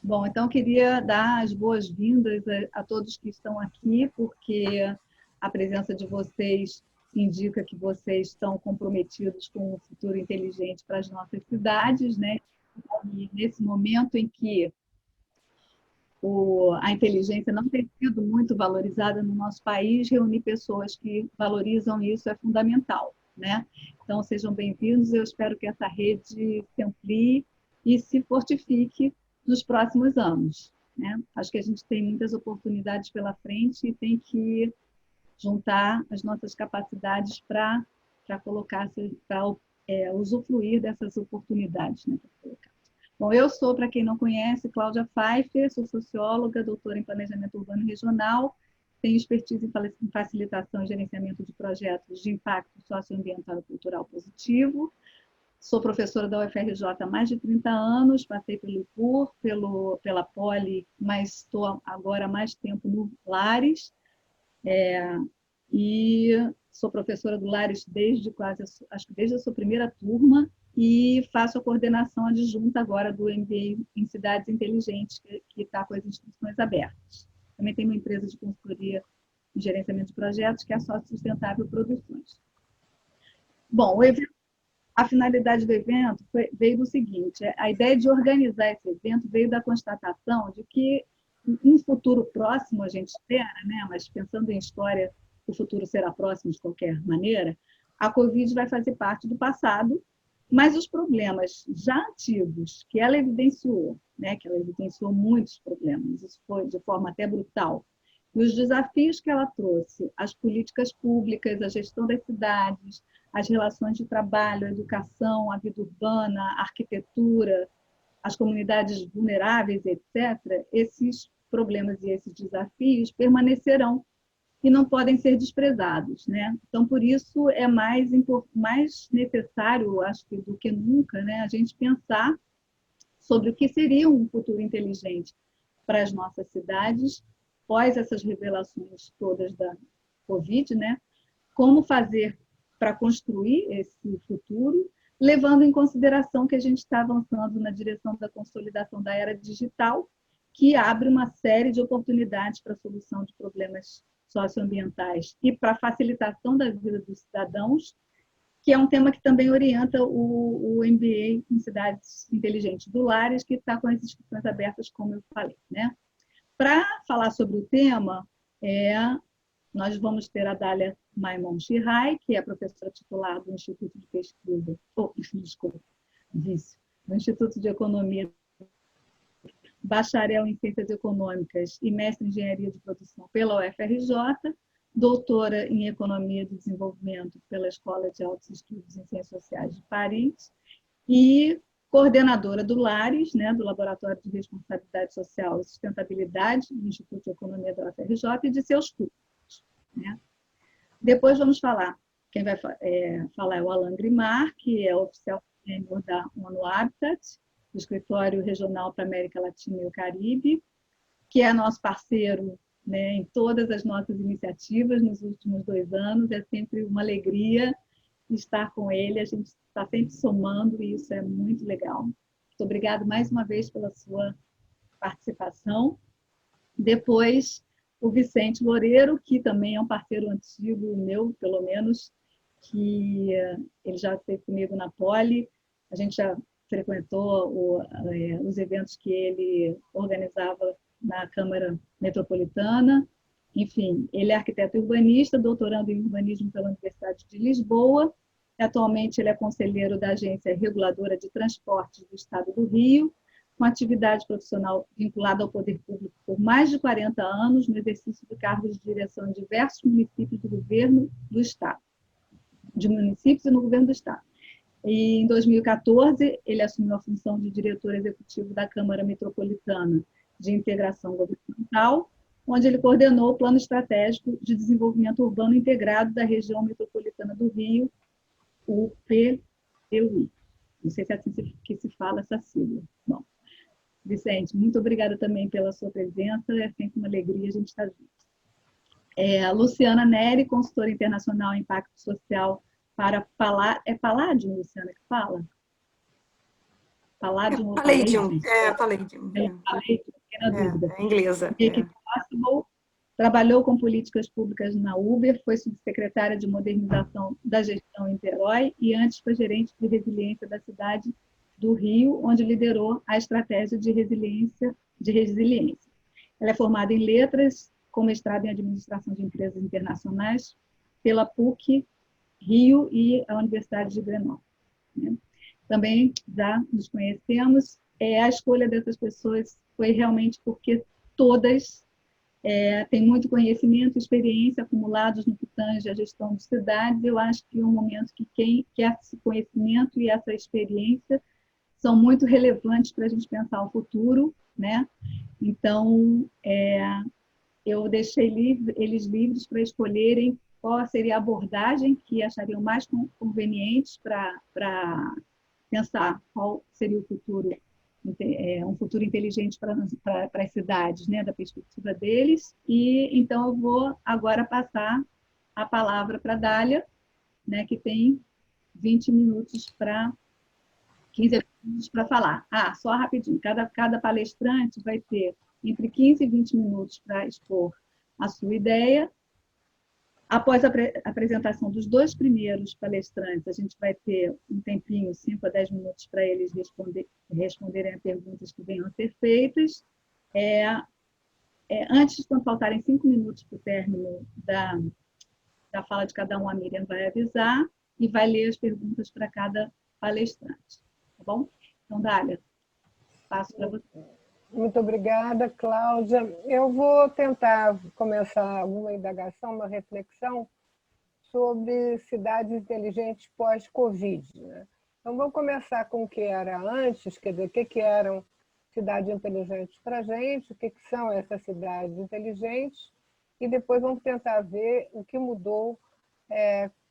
Bom, então eu queria dar as boas-vindas a todos que estão aqui, porque a presença de vocês indica que vocês estão comprometidos com o futuro inteligente para as nossas cidades, né? E nesse momento em que a inteligência não tem sido muito valorizada no nosso país, reunir pessoas que valorizam isso é fundamental, né? Então, sejam bem-vindos. Eu espero que essa rede se amplie e se fortifique nos próximos anos, né? Acho que a gente tem muitas oportunidades pela frente e tem que juntar as nossas capacidades para colocar, para usufruir dessas oportunidades, né? Bom, eu sou, para quem não conhece, Cláudia Pfeiffer, sou socióloga, doutora em Planejamento Urbano e Regional, tenho expertise em facilitação e gerenciamento de projetos de impacto socioambiental e cultural positivo, sou professora da UFRJ há mais de 30 anos, passei pelo IPUR, pela Poli, mas estou agora há mais tempo no Lares, e sou professora do Lares desde quase, acho que desde a sua primeira turma, e faço a coordenação adjunta agora do MBA em Cidades Inteligentes, que está com as inscrições abertas. Também tenho uma empresa de consultoria e gerenciamento de projetos, que é a Sócio Sustentável Produções. Bom, a finalidade do evento veio do seguinte: a ideia de organizar esse evento veio da constatação de que, em um futuro próximo, a gente espera, né, mas pensando em história, o futuro será próximo de qualquer maneira, a Covid vai fazer parte do passado, mas os problemas já antigos que ela evidenciou, né, que ela evidenciou muitos problemas, isso foi de forma até brutal, e os desafios que ela trouxe, as políticas públicas, a gestão das cidades, as relações de trabalho, a educação, a vida urbana, a arquitetura, as comunidades vulneráveis, etc., esses problemas e esses desafios permanecerão e não podem ser desprezados, né? Então, por isso, é mais necessário, acho que do que nunca, né, a gente pensar sobre o que seria um futuro inteligente para as nossas cidades, pós essas revelações todas da Covid, né? Como fazer para construir esse futuro, levando em consideração que a gente está avançando na direção da consolidação da era digital, que abre uma série de oportunidades para a solução de problemas socioambientais e para a facilitação da vida dos cidadãos, que é um tema que também orienta o MBA em Cidades Inteligentes do Lares, que está com as inscrições abertas, como eu falei, né? Para falar sobre o tema, nós vamos ter a Dália Maimon Shihai, que é professora titular do Instituto de Pesquisa, desculpa, do Instituto de Economia, bacharel em Ciências Econômicas e mestre em Engenharia de Produção pela UFRJ, doutora em Economia do Desenvolvimento pela Escola de Altos Estudos em Ciências Sociais de Paris e coordenadora do LARES, né, do Laboratório de Responsabilidade Social e Sustentabilidade do Instituto de Economia da UFRJ e de seus cursos, né? Depois vamos falar, quem vai falar é o Alan Grimar, que é oficial sênior da ONU Habitat, do Escritório Regional para a América Latina e o Caribe, que é nosso parceiro, né, em todas as nossas iniciativas nos últimos 2 anos. É sempre uma alegria estar com ele, a gente está sempre somando e isso é muito legal. Muito obrigado mais uma vez pela sua participação. Depois, o Vicente Loureiro, que também é um parceiro antigo meu, pelo menos, que ele já esteve comigo na Poli, a gente já frequentou os eventos que ele organizava na Câmara Metropolitana. Enfim, ele é arquiteto urbanista, doutorando em urbanismo pela Universidade de Lisboa. Atualmente, ele é conselheiro da Agência Reguladora de Transportes do Estado do Rio, com atividade profissional vinculada ao poder público por mais de 40 anos, no exercício de cargos de direção em diversos municípios do governo do Estado, de municípios e no governo do Estado. E em 2014, ele assumiu a função de diretor executivo da Câmara Metropolitana de Integração Governamental, onde ele coordenou o Plano Estratégico de Desenvolvimento Urbano Integrado da Região Metropolitana do Rio, o PEUI. Não sei se é assim que se fala essa sigla. Bom, Vicente, muito obrigada também pela sua presença, é sempre uma alegria a gente estar junto. A Luciana Neri, consultora internacional em impacto social para Paládio, Luciana, que fala? Palladium ou Palladium, Palladium? Palladium. Palladium, fiquei na dúvida. É inglesa. Make It Possible. Trabalhou com políticas públicas na Uber, foi subsecretária de modernização da gestão em Niterói e antes foi gerente de resiliência da cidade do Rio, onde liderou a estratégia de resiliência. Ela é formada em letras, com mestrado em administração de empresas internacionais pela PUC Rio e a Universidade de Grenoble. Né? Também já nos conhecemos. A escolha dessas pessoas foi realmente porque todas têm muito conhecimento e experiência acumulados no que tange a gestão de cidades. Eu acho que é um momento que esse conhecimento e essa experiência são muito relevantes para a gente pensar o futuro, né? Então, eu deixei eles livres para escolherem qual seria a abordagem que achariam mais conveniente para pensar qual seria o futuro, um futuro inteligente para as cidades, né, da perspectiva deles. E então eu vou agora passar a palavra para a Dália, né, que tem 20 minutos para 15 minutos para falar. Só rapidinho, cada palestrante vai ter entre 15 e 20 minutos para expor a sua ideia. Após a apresentação dos dois primeiros palestrantes, a gente vai ter um tempinho, 5 a 10 minutos, para eles responderem a perguntas que venham a ser feitas. Antes, quando faltarem 5 minutos para o término da fala de cada um, a Miriam vai avisar e vai ler as perguntas para cada palestrante. Tá bom? Então, Dália, passo para você. Muito obrigada, Cláudia. Eu vou tentar começar uma indagação, uma reflexão sobre cidades inteligentes pós-Covid, né? Então, vamos começar com o que era antes, quer dizer, o que eram cidades inteligentes para a gente, o que são essas cidades inteligentes, e depois vamos tentar ver o que mudou,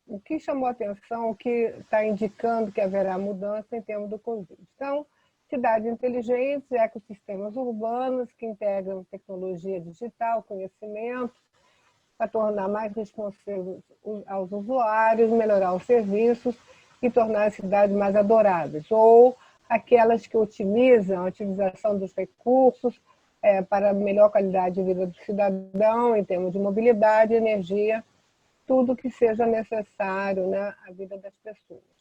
o que chamou a atenção, o que está indicando que haverá mudança em termos do Covid. Então, cidades inteligentes, ecossistemas urbanos que integram tecnologia digital, conhecimento, para tornar mais responsivos aos usuários, melhorar os serviços e tornar as cidades mais adoráveis. Ou aquelas que otimizam a utilização dos recursos para melhor qualidade de vida do cidadão, em termos de mobilidade, energia, tudo que seja necessário, né, à vida das pessoas.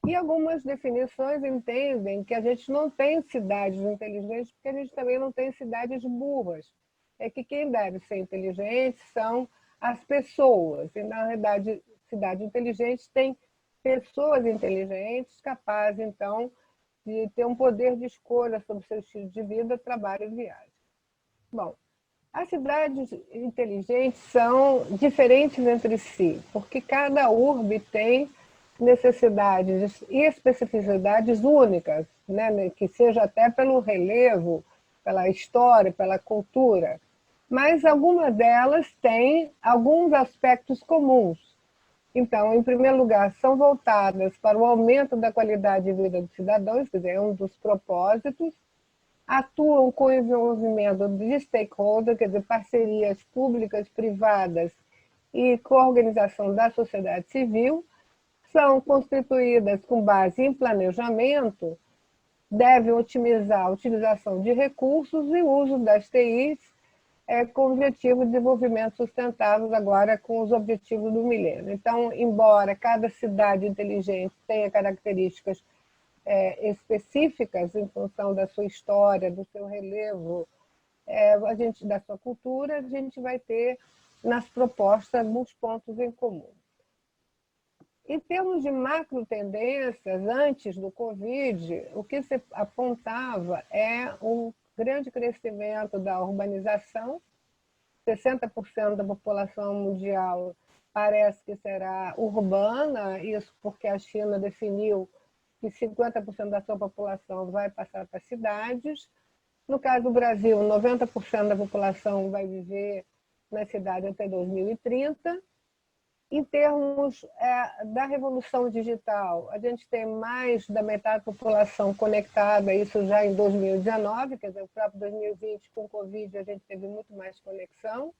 E algumas definições entendem que a gente não tem cidades inteligentes porque a gente também não tem cidades burras. É que quem deve ser inteligente são as pessoas. E, na verdade, cidade inteligente tem pessoas inteligentes capazes, então, de ter um poder de escolha sobre seu estilo de vida, trabalho e viagem. Bom, as cidades inteligentes são diferentes entre si, porque cada urbe tem necessidades e especificidades únicas, né? Que seja até pelo relevo, pela história, pela cultura. Mas algumas delas têm alguns aspectos comuns. Então, em primeiro lugar, são voltadas para o aumento da qualidade de vida dos cidadãos, quer dizer, é um dos propósitos, atuam com o envolvimento de stakeholders, quer dizer, parcerias públicas, privadas e coorganização da sociedade civil, são constituídas com base em planejamento, devem otimizar a utilização de recursos e o uso das TIs com o objetivo de desenvolvimento sustentável, agora com os objetivos do milênio. Então, embora cada cidade inteligente tenha características específicas em função da sua história, do seu relevo, da sua cultura, a gente vai ter nas propostas alguns pontos em comum. Em termos de macro tendências, antes do Covid, o que se apontava é um grande crescimento da urbanização. 60% da população mundial parece que será urbana, isso porque a China definiu que 50% da sua população vai passar para cidades. No caso do Brasil, 90% da população vai viver na cidade até 2030. Em termos da revolução digital, a gente tem mais da metade da população conectada, isso já em 2019, quer dizer, o próprio 2020, com o Covid, a gente teve muito mais conexão.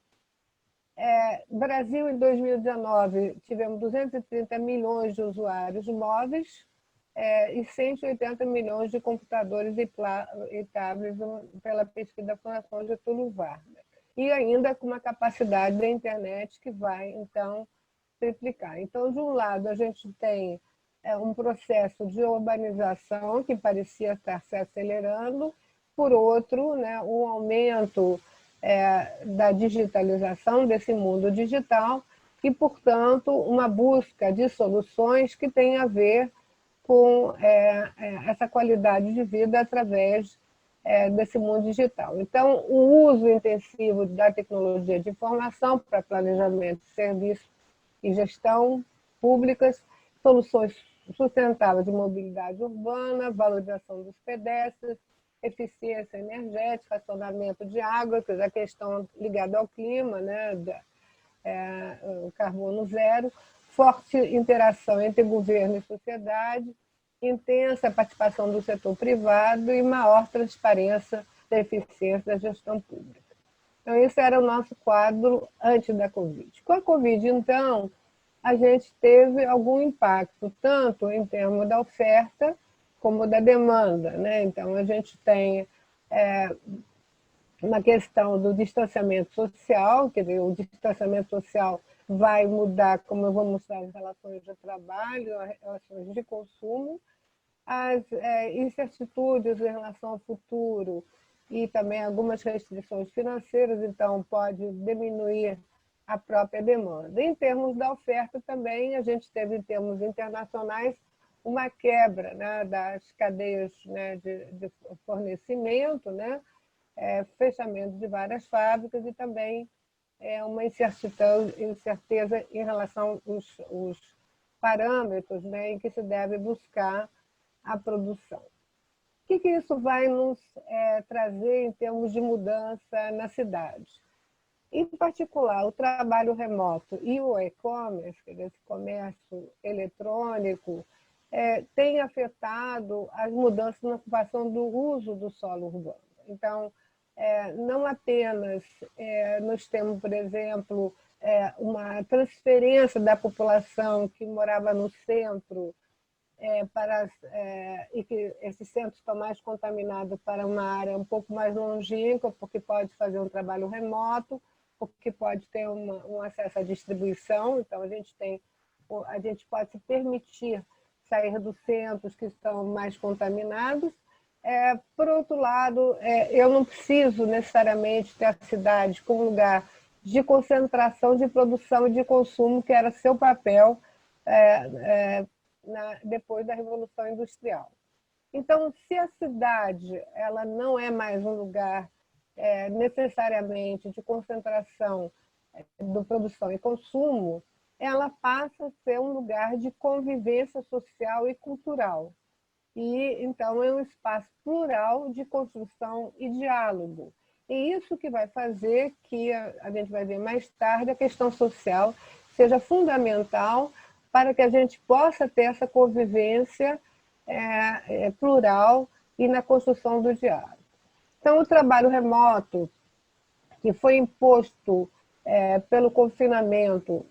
Brasil, em 2019, tivemos 230 milhões de usuários móveis, e 180 milhões de computadores e tablets pela pesquisa da Fundação Getúlio Vargas. E ainda com uma capacidade da internet que vai, então, triplicar. Então, de um lado, a gente tem um processo de urbanização que parecia estar se acelerando, por outro, né, um aumento da digitalização desse mundo digital e, portanto, uma busca de soluções que têm a ver com essa qualidade de vida através desse mundo digital. Então, o uso intensivo da tecnologia de informação para planejamento de serviços e gestão públicas, soluções sustentáveis de mobilidade urbana, valorização dos pedestres, eficiência energética, racionamento de água, que é a questão ligada ao clima, né, o carbono zero, forte interação entre governo e sociedade, intensa participação do setor privado e maior transparência da eficiência da gestão pública. Então, esse era o nosso quadro antes da Covid. Com a Covid, então, a gente teve algum impacto, tanto em termos da oferta como da demanda, né? Então, a gente tem uma questão do distanciamento social, quer dizer, o distanciamento social vai mudar, como eu vou mostrar, as relações de trabalho, as relações de consumo, as incertitudes em relação ao futuro e também algumas restrições financeiras, então pode diminuir a própria demanda. Em termos da oferta também, a gente teve, em termos internacionais, uma quebra, né, das cadeias, né, de fornecimento, né, fechamento de várias fábricas e também uma incerteza em relação aos parâmetros, né, em que se deve buscar a produção. O que isso vai nos trazer em termos de mudança na cidade? Em particular, o trabalho remoto e o e-commerce, esse comércio eletrônico, tem afetado as mudanças na ocupação do uso do solo urbano. Então, não apenas nós temos, por exemplo, uma transferência da população que morava no centro e que esses centros estão mais contaminados para uma área um pouco mais longínqua, porque pode fazer um trabalho remoto, porque pode ter um acesso à distribuição. Então, a gente pode se permitir sair dos centros que estão mais contaminados. Por outro lado, eu não preciso necessariamente ter a cidade como lugar de concentração de produção e de consumo, que era seu papel depois da Revolução Industrial. Então, se a cidade ela não é mais um lugar necessariamente de concentração de produção e consumo, ela passa a ser um lugar de convivência social e cultural. E, então, é um espaço plural de construção e diálogo. E isso que vai fazer que, a gente vai ver mais tarde, a questão social seja fundamental para que a gente possa ter essa convivência plural e na construção do diálogo. Então, o trabalho remoto, que foi imposto pelo confinamento,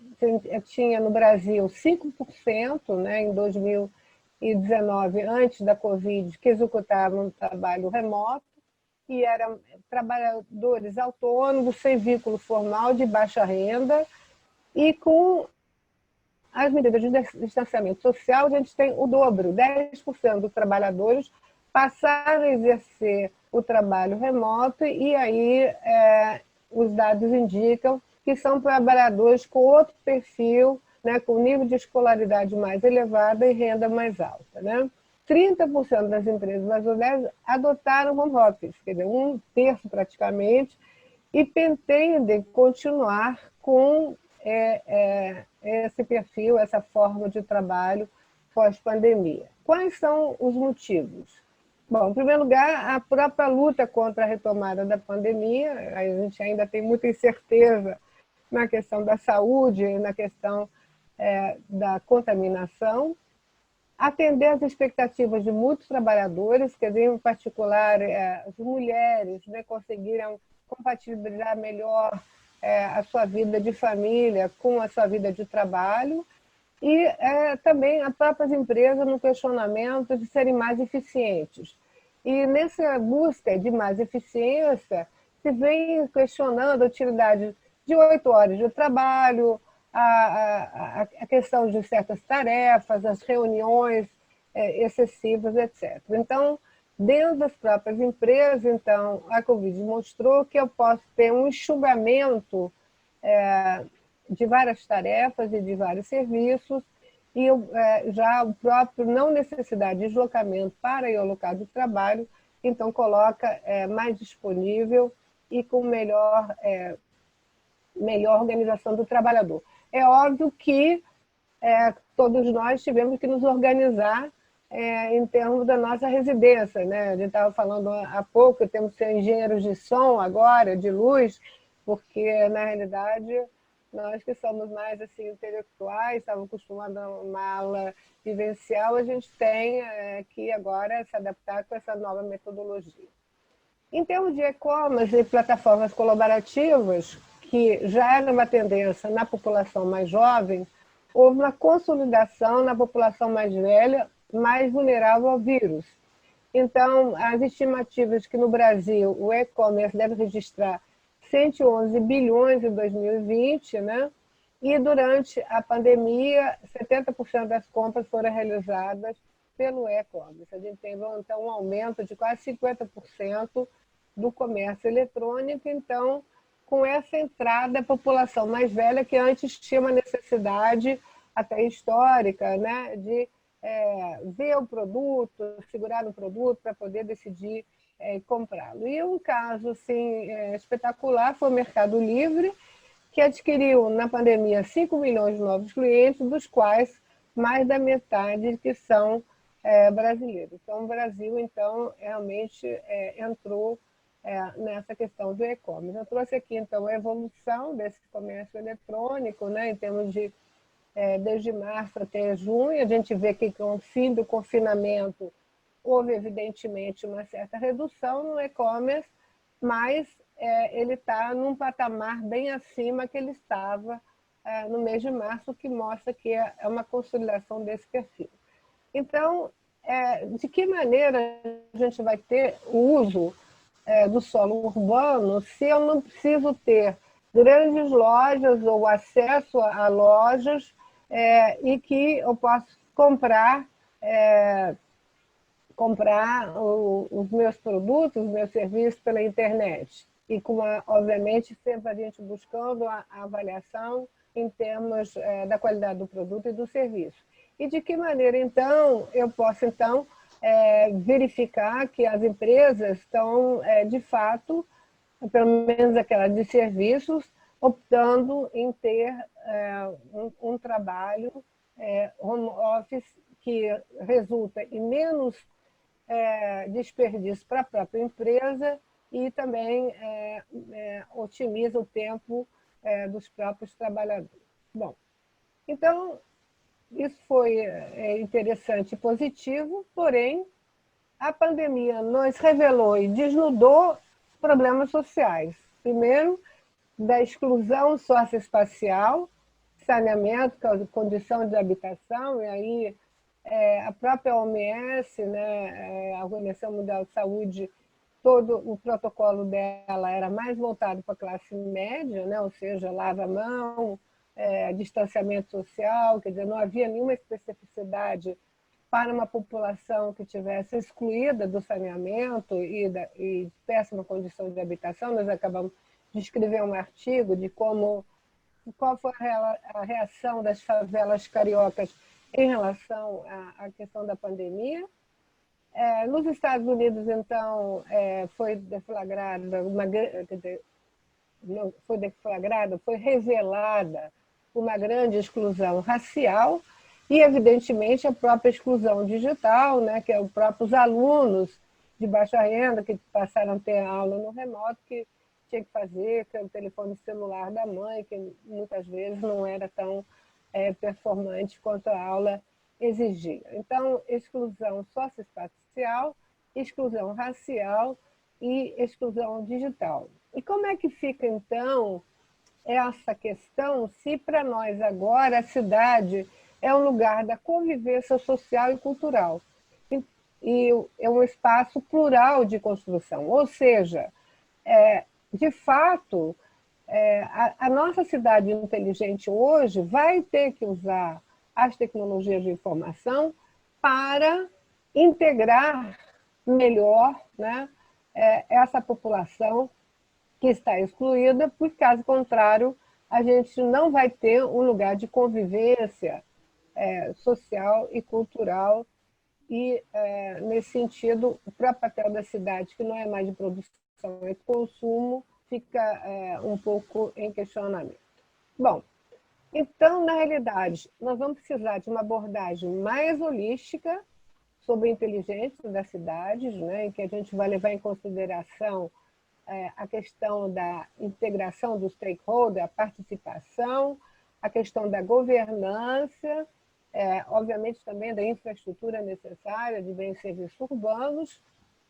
tinha no Brasil 5%, né, em 2019, antes da Covid, que executavam trabalho remoto, e eram trabalhadores autônomos, sem vínculo formal, de baixa renda, e com as medidas de distanciamento social, a gente tem o dobro, 10% dos trabalhadores passaram a exercer o trabalho remoto, e aí os dados indicam que são trabalhadores com outro perfil, né, com nível de escolaridade mais elevado e renda mais alta. Né? 30% das empresas brasileiras adotaram home office, quer dizer, um terço praticamente, e pretendem continuar com esse perfil, essa forma de trabalho pós-pandemia. Quais são os motivos? Bom, em primeiro lugar, a própria luta contra a retomada da pandemia. A gente ainda tem muita incerteza na questão da saúde, na questão da contaminação. Atender às expectativas de muitos trabalhadores, quer dizer, em particular, as mulheres, né, conseguiram compatibilizar melhor a sua vida de família com a sua vida de trabalho, e também as próprias empresas no questionamento de serem mais eficientes. E nessa busca de mais eficiência, se vem questionando a utilidade de 8 horas de trabalho, a questão de certas tarefas, as reuniões excessivas, etc. Então, dentro das próprias empresas, então, a Covid mostrou que eu posso ter um enxugamento de várias tarefas e de vários serviços, e já o próprio não necessidade de deslocamento para ir ao local de trabalho, então coloca mais disponível e com melhor organização do trabalhador. É óbvio que todos nós tivemos que nos organizar em termos da nossa residência, né? A gente estava falando há pouco, temos que ser engenheiros de som agora, de luz, porque, na realidade, nós que somos mais assim, intelectuais, estávamos acostumados a uma aula vivencial, a gente tem que agora se adaptar com essa nova metodologia. Em termos de e-commerce e plataformas colaborativas, que já era uma tendência na população mais jovem, houve uma consolidação na população mais velha, mais vulnerável ao vírus. Então, as estimativas que no Brasil o e-commerce deve registrar 111 bilhões em 2020, né? E durante a pandemia, 70% das compras foram realizadas pelo e-commerce. A gente teve então um aumento de quase 50% do comércio eletrônico. Então, com essa entrada, a população mais velha, que antes tinha uma necessidade até histórica, né, de ver o produto, segurar o produto para poder decidir comprá-lo. E um caso assim, espetacular foi o Mercado Livre, que adquiriu na pandemia 5 milhões de novos clientes, dos quais mais da metade que são brasileiros. Então, o Brasil, então, realmente entrou nessa questão do e-commerce. Eu trouxe aqui, então, a evolução desse comércio eletrônico, né, em termos de, desde março até junho, a gente vê que com o fim do confinamento houve, evidentemente, uma certa redução no e-commerce, mas ele está num patamar bem acima que ele estava no mês de março, o que mostra que é uma consolidação desse perfil. Então, de que maneira a gente vai ter o uso do solo urbano se eu não preciso ter grandes lojas ou acesso a lojas e que eu posso comprar os meus produtos, os meus serviços pela internet. E, obviamente, sempre a gente buscando a avaliação em termos da qualidade do produto e do serviço. E de que maneira, então, eu posso, então, verificar que as empresas estão, de fato, pelo menos aquelas de serviços, optando em ter um trabalho home office que resulta em menos desperdício para a própria empresa e também otimiza o tempo dos próprios trabalhadores. Bom, então, isso foi interessante e positivo, porém, a pandemia nos revelou e desnudou problemas sociais. Primeiro, da exclusão socioespacial, saneamento, condição de habitação, e aí a própria OMS, né, a Organização Mundial de Saúde, todo o protocolo dela era mais voltado para a classe média, né, ou seja, lava a mão, distanciamento social, quer dizer, não havia nenhuma especificidade para uma população que tivesse excluída do saneamento e péssima condição de habitação. Nós acabamos de escrever um artigo de qual foi a reação das favelas cariocas em relação à questão da pandemia. Nos Estados Unidos, então, foi revelada uma grande exclusão racial e, evidentemente, a própria exclusão digital, né, que é os próprios alunos de baixa renda que passaram a ter aula no remoto, que tinha que fazer pelo telefone celular da mãe, que muitas vezes não era tão performante quanto a aula exigia. Então, exclusão socioespacial, exclusão racial e exclusão digital. E como é que fica, então, essa questão se para nós agora a cidade é um lugar da convivência social e cultural. E é um espaço plural de construção. Ou seja, de fato, a nossa cidade inteligente hoje vai ter que usar as tecnologias de informação para integrar melhor, né, essa população que está excluída, porque, caso contrário, a gente não vai ter um lugar de convivência social e cultural. E, nesse sentido, o próprio papel da cidade, que não é mais de produção, é de consumo, fica um pouco em questionamento. Bom, então, na realidade, nós vamos precisar de uma abordagem mais holística sobre a inteligência das cidades, né, em que a gente vai levar em consideração a questão da integração dos stakeholders, a participação, a questão da governança, obviamente também da infraestrutura necessária de bens e serviços urbanos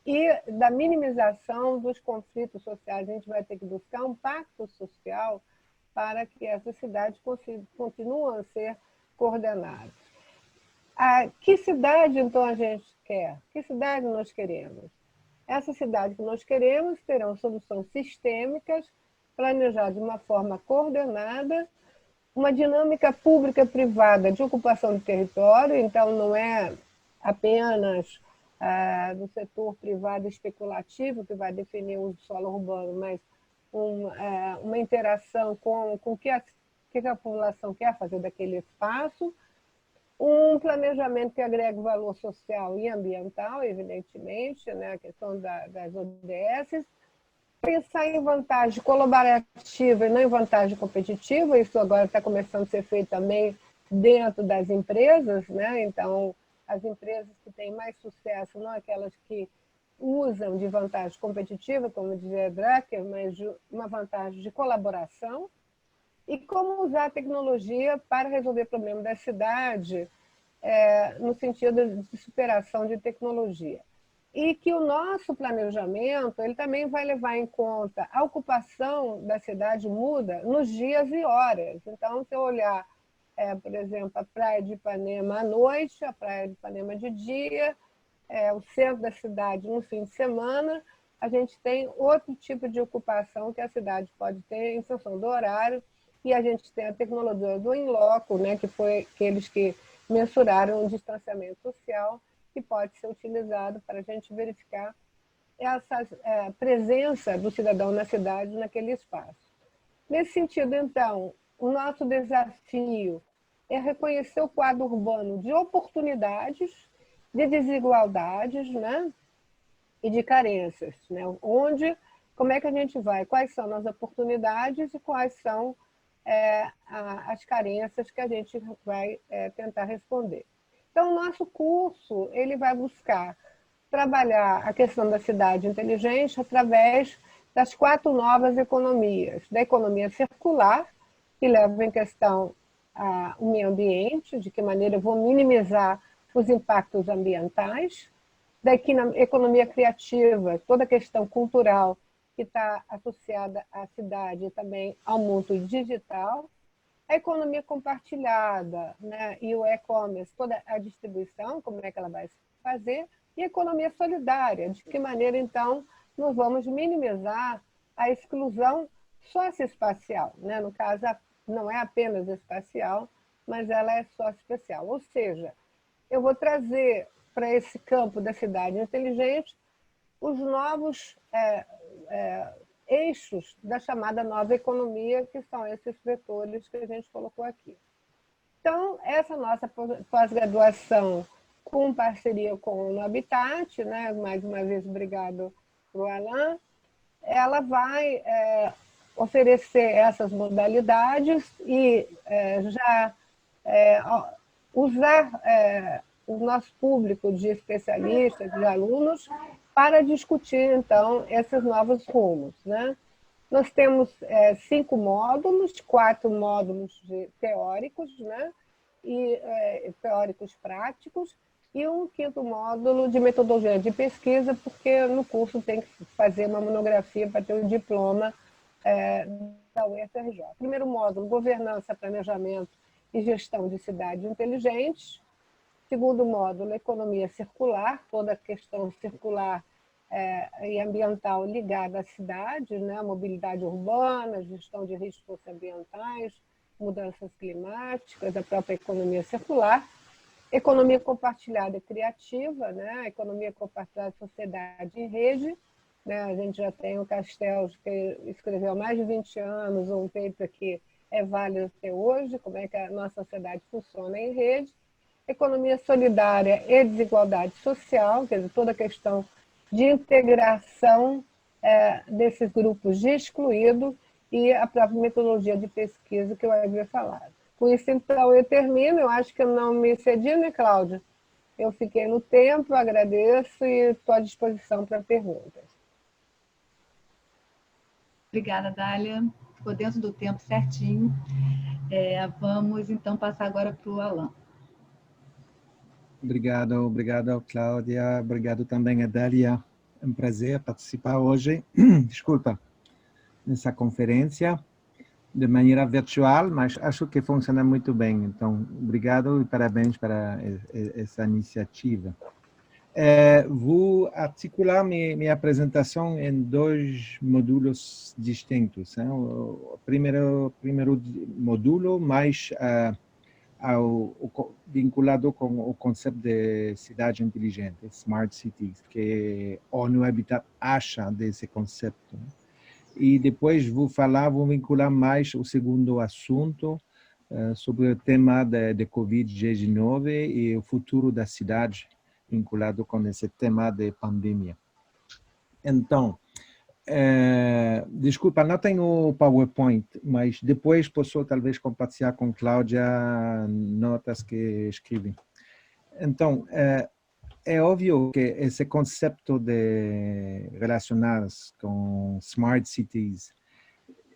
e da minimização dos conflitos sociais. A gente vai ter que buscar um pacto social para que essas cidades continuem a ser coordenadas. Que cidade, então, a gente quer? Que cidade nós queremos? Essa cidade que nós queremos terão soluções sistêmicas, planejadas de uma forma coordenada, uma dinâmica pública-privada de ocupação de território, então não é apenas do setor privado especulativo que vai definir o uso do solo urbano, mas uma interação com o que a população quer fazer daquele espaço, um planejamento que agregue valor social e ambiental, evidentemente, né, a questão das ODS, pensar em vantagem colaborativa e não em vantagem competitiva, isso agora está começando a ser feito também dentro das empresas, né? Então, as empresas que têm mais sucesso não aquelas que usam de vantagem competitiva, como dizia Drucker, mas de uma vantagem de colaboração, e como usar a tecnologia para resolver problemas da cidade, no sentido de superação de tecnologia. E que o nosso planejamento ele também vai levar em conta a ocupação da cidade muda nos dias e horas. Então, se eu olhar, por exemplo, a Praia de Ipanema à noite, a Praia de Ipanema de dia, o centro da cidade no fim de semana, a gente tem outro tipo de ocupação que a cidade pode ter em função do horário, e a gente tem a tecnologia do in loco, né, que foi aqueles que mensuraram o distanciamento social, que pode ser utilizado para a gente verificar essa presença do cidadão na cidade, naquele espaço. Nesse sentido, então, o nosso desafio é reconhecer o quadro urbano de oportunidades, de desigualdades, né, e de carências, né? Como é que a gente vai, quais são as oportunidades e quais são as carências que a gente vai tentar responder. Então, o nosso curso ele vai buscar trabalhar a questão da cidade inteligente através das 4 novas economias. Da economia circular, que leva em questão o meio ambiente, de que maneira eu vou minimizar os impactos ambientais. Da economia criativa, toda a questão cultural que está associada à cidade e também ao mundo digital. A economia compartilhada, né, e o e-commerce, toda a distribuição, como é que ela vai se fazer, e a economia solidária, de que maneira, então, nós vamos minimizar a exclusão socioespacial. Né? No caso, não é apenas espacial, mas ela é socioespacial. Ou seja, eu vou trazer para esse campo da cidade inteligente os novos eixos da chamada nova economia, que são esses vetores que a gente colocou aqui. Então, essa nossa pós-graduação, com parceria com o Habitat, né? Mais uma vez, obrigado para o Alain, ela vai oferecer essas modalidades e já usar o nosso público de especialistas, de alunos, para discutir, então, esses novos rumos. Né? Nós temos 5 módulos, 4 módulos teóricos, né? E teóricos práticos, e um 5º módulo de metodologia de pesquisa, porque no curso tem que fazer uma monografia para ter o diploma da UFRJ. Primeiro módulo, governança, planejamento e gestão de cidades inteligentes. Segundo módulo, economia circular, toda a questão circular e ambiental ligada à cidade, né? Mobilidade urbana, gestão de riscos socioambientais, mudanças climáticas, a própria economia circular. Economia compartilhada e criativa, né? Economia compartilhada, sociedade em rede. Né? A gente já tem o Castells, que escreveu há mais de 20 anos um paper que é válido até hoje, como é que a nossa sociedade funciona em rede. Economia solidária e desigualdade social, quer dizer, toda a questão de integração desses grupos de excluído e a própria metodologia de pesquisa que eu havia falado. Com isso, então, eu termino. Eu acho que eu não me excedi, né, Cláudia? Eu fiquei no tempo, agradeço e estou à disposição para perguntas. Obrigada, Dália. Ficou dentro do tempo certinho. Vamos, então, passar agora para o Alan. Obrigado, Cláudia. Obrigado também a Dália. É um prazer participar hoje, desculpa, nessa conferência, de maneira virtual, mas acho que funciona muito bem. Então, obrigado e parabéns para essa iniciativa. Vou articular minha apresentação em dois módulos distintos. Né? O primeiro módulo mais vinculado com o conceito de cidade inteligente, Smart Cities, que a ONU Habitat acha desse conceito. Né? E depois vou vincular mais o segundo assunto sobre o tema de Covid-19 e o futuro da cidade, vinculado com esse tema de pandemia. Então, desculpa, não tenho PowerPoint, mas depois posso talvez compartilhar com Cláudia notas que escrevi. Então, é óbvio que esse conceito de relacionados com Smart Cities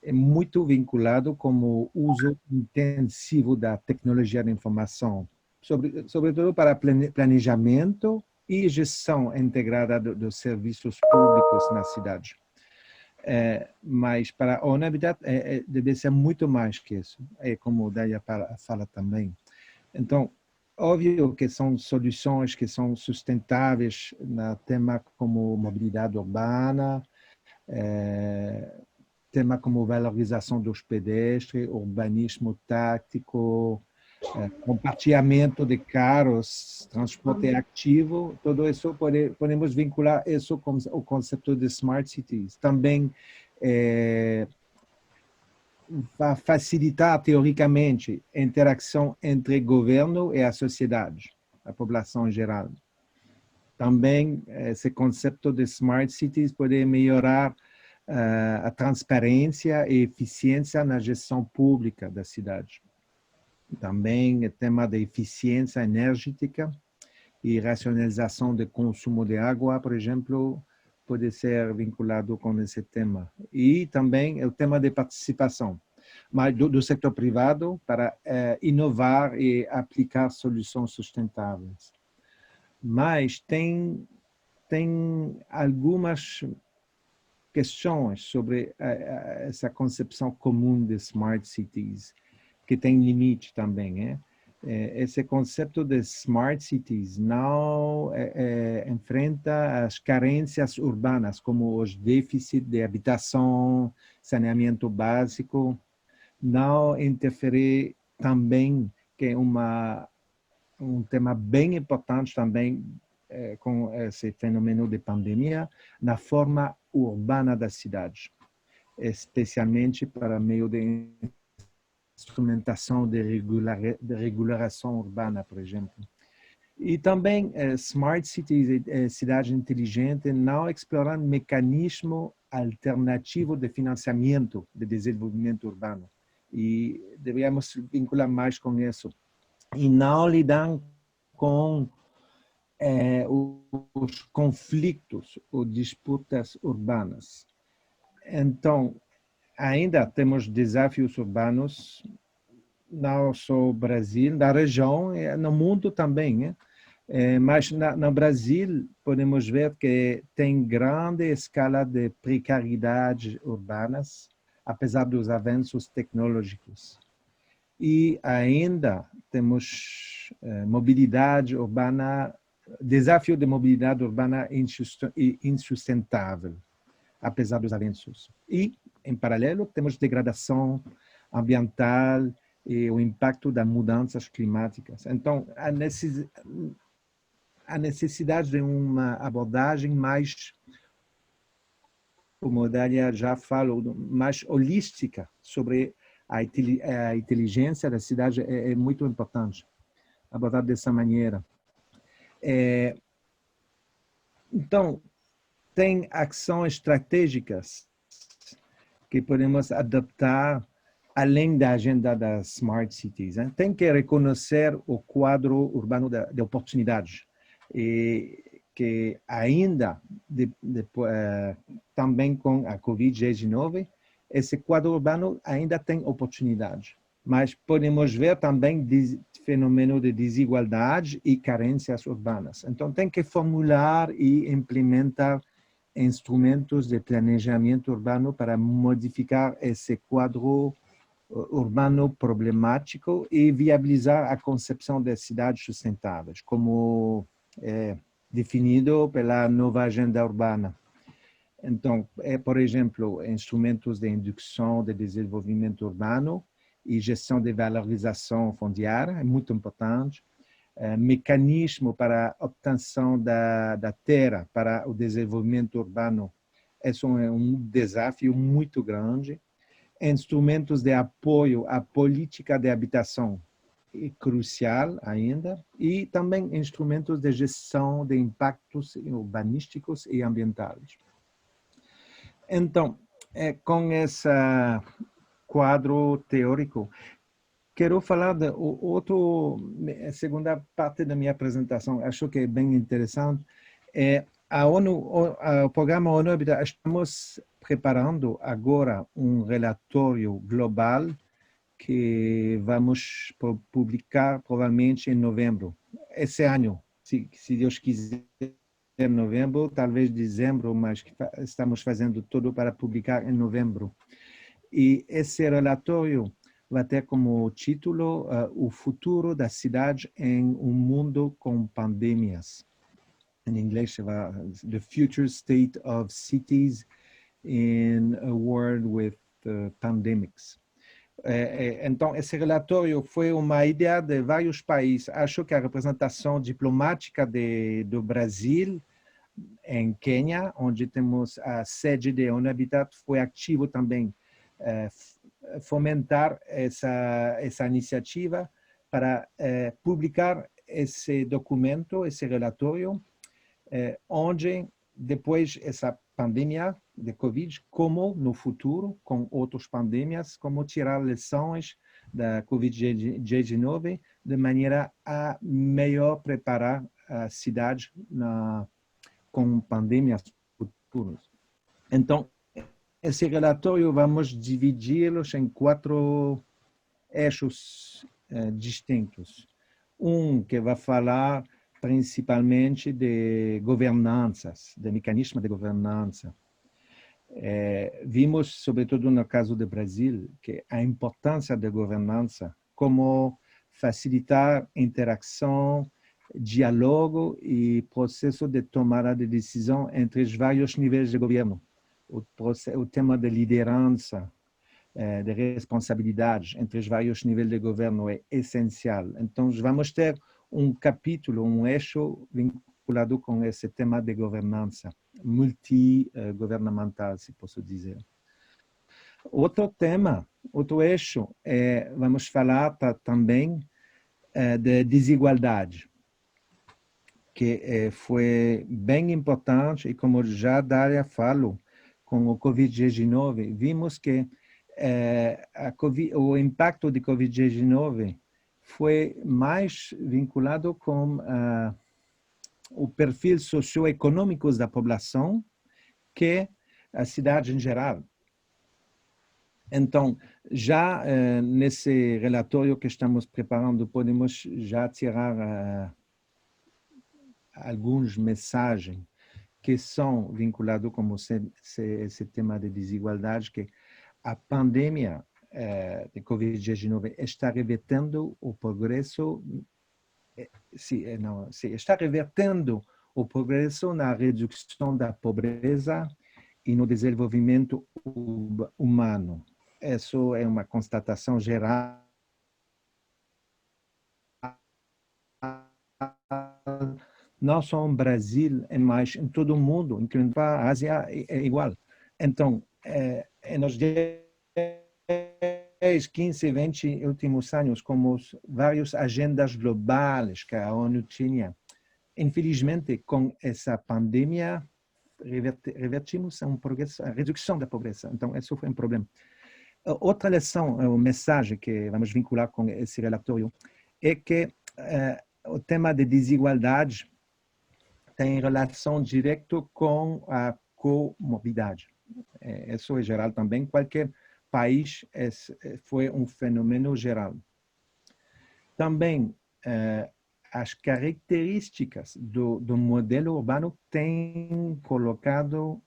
é muito vinculado com o uso intensivo da tecnologia da informação, sobretudo para planejamento e gestão integrada dos serviços públicos na cidade. Mas para a ONU Habitat deve ser muito mais que isso, como o Dália fala também. Então, óbvio que são soluções que são sustentáveis na tema como mobilidade urbana, tema como valorização dos pedestres, urbanismo tático, compartilhamento de carros, transporte ativo, tudo isso podemos vincular isso com o conceito de Smart Cities. Também vai facilitar, teoricamente, a interação entre o governo e a sociedade, a população em geral. Também, esse conceito de Smart Cities pode melhorar a transparência e eficiência na gestão pública da cidade. Também o tema da eficiência energética e racionalização do consumo de água, por exemplo, pode ser vinculado com esse tema. E também o tema de participação mas do setor privado para inovar e aplicar soluções sustentáveis. Mas tem algumas questões sobre essa concepção comum de Smart Cities, que tem limite também. Esse conceito de Smart Cities não enfrenta as carências urbanas, como os déficits de habitação, saneamento básico, não interfere também, que é um tema bem importante também com esse fenômeno de pandemia, na forma urbana da cidade, especialmente para meio de instrumentação de regulação urbana, por exemplo. E também Smart Cities, cidade inteligente, não explorando mecanismo alternativo de financiamento de desenvolvimento urbano. E deveríamos vincular mais com isso. E não lidam com os conflitos ou disputas urbanas. Então, ainda temos desafios urbanos, não só no Brasil, na região, no mundo também. Mas no Brasil, podemos ver que tem grande escala de precariedade urbanas, apesar dos avanços tecnológicos. E ainda temos mobilidade urbana, desafio de mobilidade urbana insustentável, apesar dos avanços. E, em paralelo, temos degradação ambiental e o impacto das mudanças climáticas. Então, a necessidade de uma abordagem mais, como a Dália já falou, mais holística sobre a inteligência da cidade é muito importante abordar dessa maneira. Então, tem ações estratégicas que podemos adaptar além da agenda das Smart Cities. Hein? Tem que reconhecer o quadro urbano de oportunidades e que ainda, também com a Covid-19, esse quadro urbano ainda tem oportunidades. Mas podemos ver também fenômeno de desigualdade e carências urbanas. Então, tem que formular e implementar instrumentos de planejamento urbano para modificar esse quadro urbano problemático e viabilizar a concepção de cidades sustentáveis, como definido pela nova agenda urbana. Então, por exemplo, instrumentos de indução de desenvolvimento urbano e gestão de valorização fundiária, é muito importante. Mecanismo para a obtenção da terra para o desenvolvimento urbano, esse é um desafio muito grande. Instrumentos de apoio à política de habitação, é crucial ainda, e também instrumentos de gestão de impactos urbanísticos e ambientais. Então, com esse quadro teórico, quero falar de a segunda parte da minha apresentação, acho que é bem interessante. A ONU, o programa ONU Habitat, estamos preparando agora um relatório global que vamos publicar provavelmente em novembro, esse ano, se Deus quiser, em novembro, talvez dezembro, mas estamos fazendo tudo para publicar em novembro. E esse relatório vai ter como título O Futuro da Cidade em um Mundo com Pandemias. Em inglês, The Future State of Cities in a World with Pandemics. Então, esse relatório foi uma ideia de vários países. Acho que a representação diplomática do Brasil, em Quênia, onde temos a sede da ONU Habitat, foi ativo também fomentar essa iniciativa para publicar esse documento, esse relatório, onde depois essa pandemia de Covid, como no futuro, com outras pandemias, como tirar lições da Covid-19 de maneira a melhor preparar a cidade com pandemias futuras. Então, esse relatório vamos dividi-los em 4 eixos distintos. Um que vai falar principalmente de governanças, de mecanismos de governança. Vimos, sobretudo no caso do Brasil, que a importância da governança, como facilitar interação, diálogo e processo de tomada de decisão entre os vários níveis de governo. O tema de liderança, de responsabilidade entre os vários níveis de governo é essencial. Então, vamos ter um capítulo, um eixo vinculado com esse tema de governança multigovernamental, se posso dizer. Outro tema, outro eixo, vamos falar também de desigualdade, que foi bem importante e, como já Dália falou, com o Covid-19, vimos que o impacto de Covid-19 foi mais vinculado com o perfil socioeconômico da população que a cidade em geral. Então, já nesse relatório que estamos preparando, podemos já tirar algumas mensagens que são vinculadas com esse tema de desigualdade, que a pandemia de Covid-19 está revertendo o progresso, está revertendo o progresso na redução da pobreza e no desenvolvimento humano. Isso é uma constatação geral não só no Brasil, mas em todo o mundo, incluindo a Ásia, é igual. Então, nos 10, 15, 20 últimos anos, como várias agendas globais que a ONU tinha, infelizmente, com essa pandemia, revertimos um progresso, a redução da pobreza. Então, isso foi um problema. Outra lição, ou mensagem que vamos vincular com esse relatório, é que o tema de desigualdade tem relação direta com a comorbidade. Isso é geral também. Qualquer país foi um fenômeno geral. Também, as características do modelo urbano têm colocado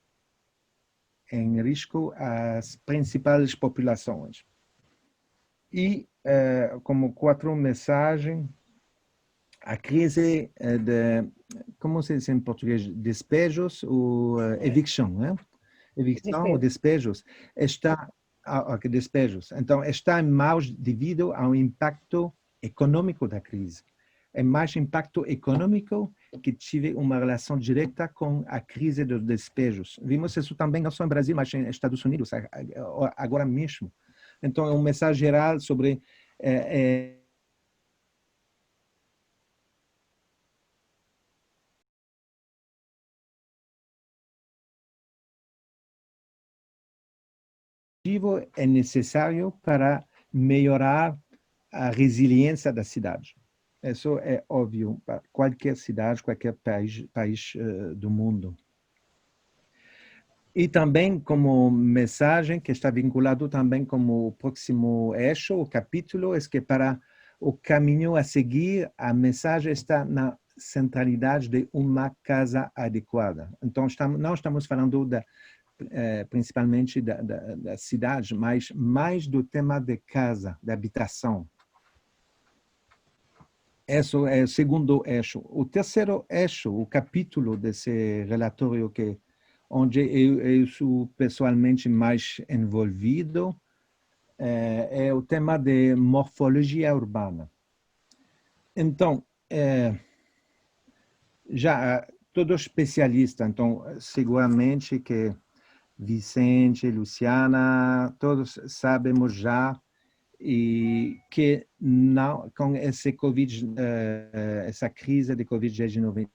em risco as principais populações. E, como quarta mensagem, a crise de, como se diz em português, despejos ou eviction, né? Eviction ou despejos, despejos. Então, está em mãos devido ao impacto econômico da crise. É mais impacto econômico que tive uma relação direta com a crise dos despejos. Vimos isso também não só no Brasil, mas nos Estados Unidos, agora mesmo. Então, é uma mensagem geral sobre é necessário para melhorar a resiliência da cidade. Isso é óbvio para qualquer cidade, qualquer país do mundo. E também como mensagem que está vinculado também como o próximo eixo, o capítulo, é que para o caminho a seguir, a mensagem está na centralidade de uma casa adequada. Então, não estamos falando principalmente da cidade, mas mais do tema de casa, de habitação. Esse é o segundo eixo. O terceiro eixo, o capítulo desse relatório onde eu sou pessoalmente mais envolvido, é o tema de morfologia urbana. Então, já todo especialista, então seguramente que Vicente, Luciana, todos sabemos já e que não, com esse essa crise de Covid-19,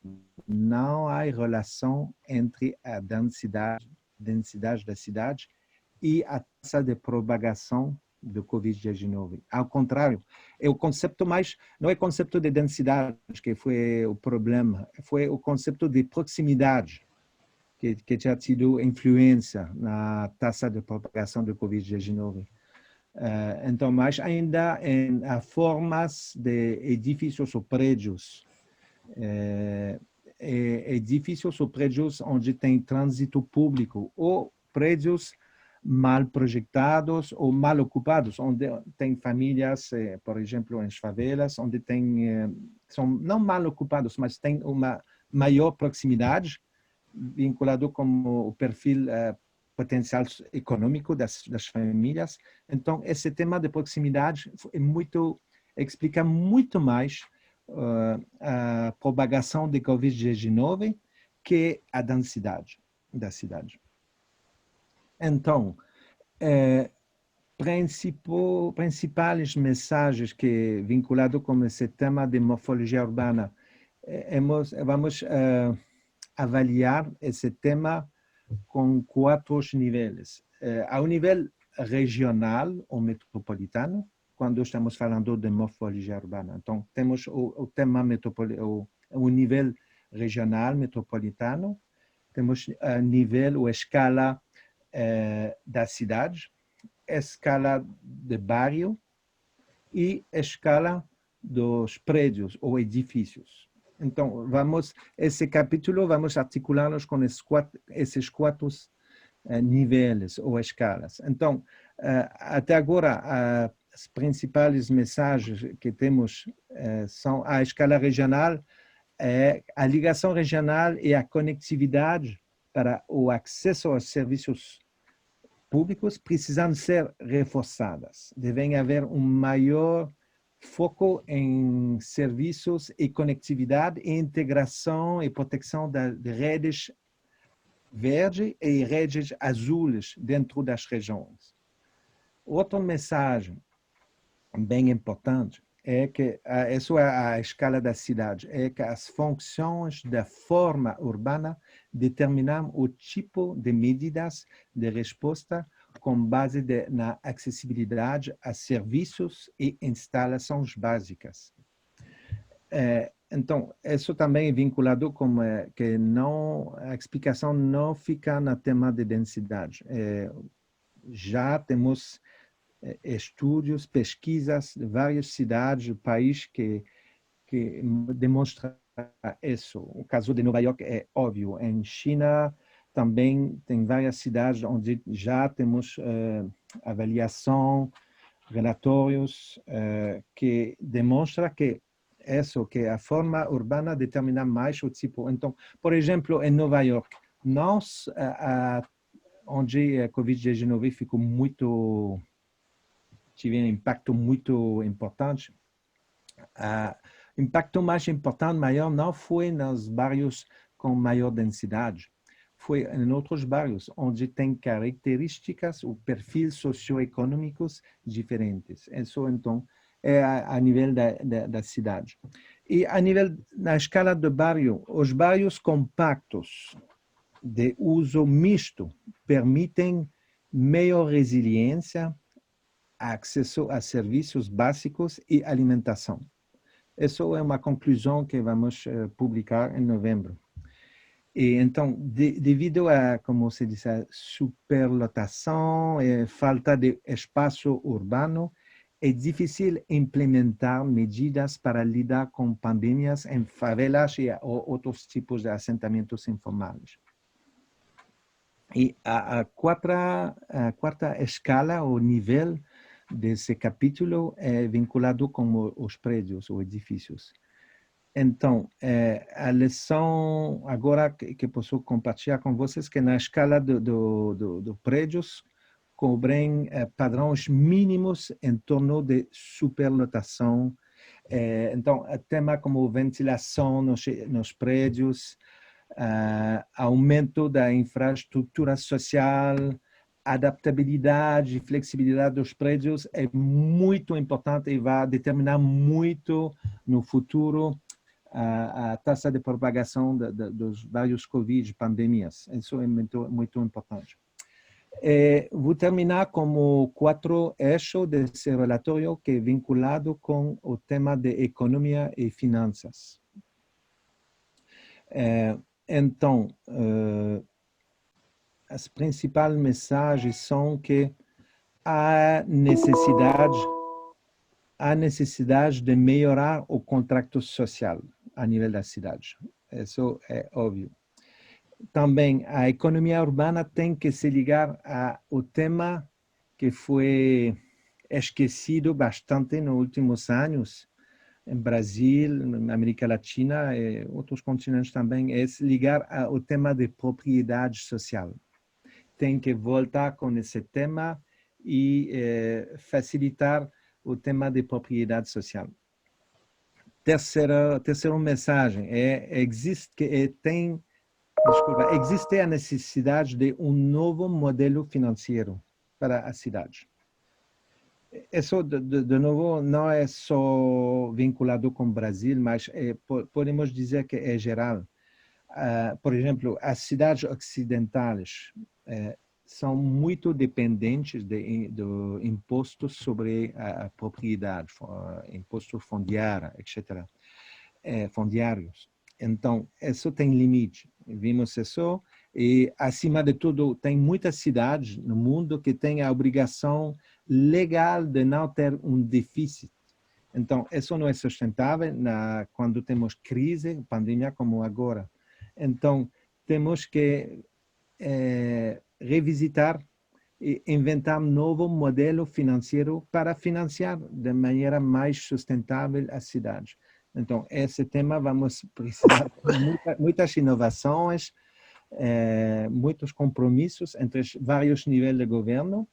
não há relação entre a densidade da cidade e a taxa de propagação do Covid-19. Ao contrário, é o conceito mais, não é o conceito de densidade que foi o problema, foi o conceito de proximidade que tinha tido influência na taxa de propagação do Covid-19. Então, mas ainda em formas de edifícios ou prédios, edifícios ou prédios onde tem trânsito público, ou prédios mal projetados ou mal ocupados, onde tem famílias, por exemplo, em favelas, onde são não mal ocupados, mas tem uma maior proximidade, vinculado com o perfil potencial econômico das famílias. Então, esse tema de proximidade explica muito mais a propagação de Covid-19 que a densidade da cidade. Então, principais mensagens que vinculado com esse tema de morfologia urbana, vamos avaliar esse tema com 4 níveis. Ao nível regional ou metropolitano, quando estamos falando de morfologia urbana. Então, temos o tema o nível regional metropolitano, temos a nível ou escala da cidade, escala de bairro e escala dos prédios ou edifícios. Então, esse capítulo, vamos articular-nos com esses quatro níveis ou escalas. Então, Até agora, as principais mensagens que temos são a escala regional, a ligação regional e a conectividade para o acesso aos serviços públicos precisam ser reforçadas. Devem haver um maior foco em serviços e conectividade e integração e proteção de redes verdes e redes azuis dentro das regiões. Outra mensagem bem importante é que, isso é a escala da cidade, é que as funções da forma urbana determinam o tipo de medidas de resposta com base na acessibilidade a serviços e instalações básicas. Então, isso também é vinculado com que a explicação não fica no tema de densidade. Já temos estudos, pesquisas de várias cidades do país que demonstram isso. O caso de Nova York é óbvio. Em China também tem várias cidades onde já temos avaliação, relatórios que demonstram que que a forma urbana determina mais o tipo. Então, por exemplo, em Nova York, nós, onde a Covid-19 ficou muito tive um impacto muito importante. O impacto mais importante, maior, não foi nos bairros com maior densidade. Foi em outros bairros, onde tem características, o perfil socioeconômicos diferentes. Isso, então, é a nível da cidade. E a nível, na escala do bairro, os bairros compactos de uso misto permitem maior resiliência, acesso a serviços básicos e alimentação. Essa é uma conclusão que vamos publicar em novembro. E então, devido a, como se diz, a superlotação e falta de espaço urbano, é difícil implementar medidas para lidar com pandemias em favelas e outros tipos de assentamentos informais. E a quarta escala, ou nível, desse capítulo é vinculado com os prédios ou edifícios. Então, a lição agora que posso compartilhar com vocês que na escala do prédios cobrem padrões mínimos em torno de superlotação. Então, tema como ventilação nos prédios, aumento da infraestrutura social, adaptabilidade e flexibilidade dos prédios é muito importante e vai determinar muito no futuro a taxa de propagação dos vários Covid, pandemias. Isso é muito, muito importante. Vou terminar com 4 eixos desse relatório que é vinculado com o tema de economia e finanças. Então, as principais mensagens são que há necessidade de melhorar o contrato social a nível da cidade. Isso é óbvio. Também a economia urbana tem que se ligar ao tema que foi esquecido bastante nos últimos anos, em Brasil, na América Latina e outros continentes também, é se ligar ao tema de propriedade social. Tem que voltar com esse tema e facilitar o tema de propriedade social. Terceira mensagem existe a necessidade de um novo modelo financeiro para a cidade. Isso, de novo, não é só vinculado com o Brasil, mas podemos dizer que é geral. Por exemplo, as cidades ocidentais são muito dependentes do imposto sobre a propriedade, imposto fundiário, etc. Fundiários. Então, isso tem limite. Vimos isso e, acima de tudo, tem muitas cidades no mundo que têm a obrigação legal de não ter um déficit. Então, isso não é sustentável quando temos crise, pandemia como agora. Então, temos que revisitar e inventar um novo modelo financeiro para financiar de maneira mais sustentável as cidades. Então, esse tema vamos precisar de muitas inovações, muitos compromissos entre os vários níveis de governo,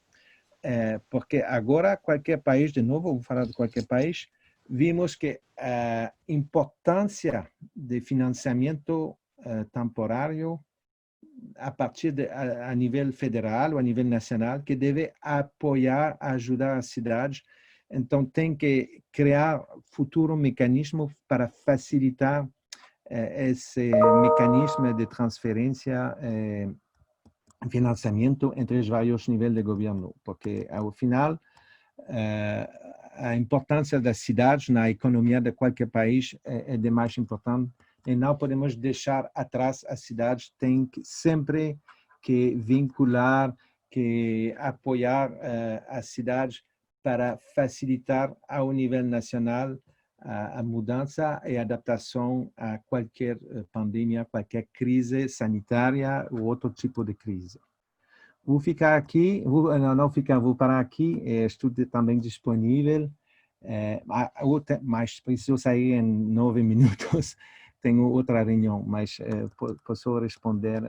porque agora qualquer país, de novo, vou falar de qualquer país, vimos que a importância de financiamento temporário a partir a nível federal ou a nível nacional, que deve apoiar, ajudar as cidades. Então, tem que criar futuro mecanismo para facilitar esse mecanismo de transferência financiamento entre os vários níveis de governo, porque, ao final, a importância das cidades na economia de qualquer país é de mais importante e não podemos deixar atrás as cidades, tem que sempre que vincular, que apoiar as cidades para facilitar ao nível nacional a mudança e a adaptação a qualquer pandemia, qualquer crise sanitária ou outro tipo de crise. Vou ficar aqui, vou parar aqui, estou também disponível, mas preciso sair em 9 minutos, tenho outra reunião, mas posso responder,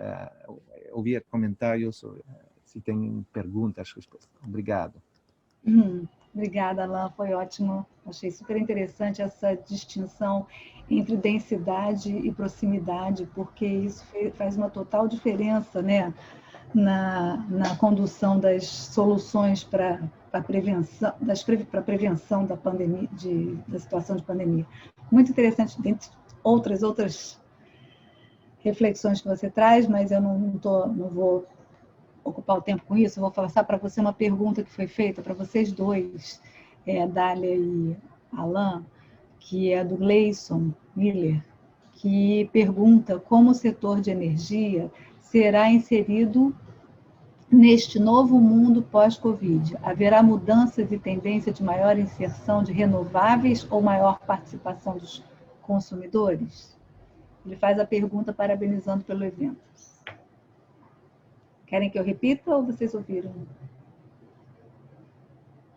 ouvir comentários, se tem perguntas, respostas. Obrigado. Obrigada, Alain, foi ótimo. Achei super interessante essa distinção entre densidade e proximidade, porque isso faz uma total diferença, né, na condução das soluções para a prevenção, para a prevenção da pandemia, da situação de pandemia. Muito interessante, dentre outras reflexões que você traz, mas eu não vou ocupar o tempo com isso, eu vou passar para você uma pergunta que foi feita para vocês dois, Dália e Alain, que é do Gleison Miller, que pergunta como o setor de energia será inserido neste novo mundo pós-Covid. Haverá mudanças e tendência de maior inserção de renováveis ou maior participação dos consumidores? Ele faz a pergunta parabenizando pelo evento. Querem que eu repita ou vocês ouviram?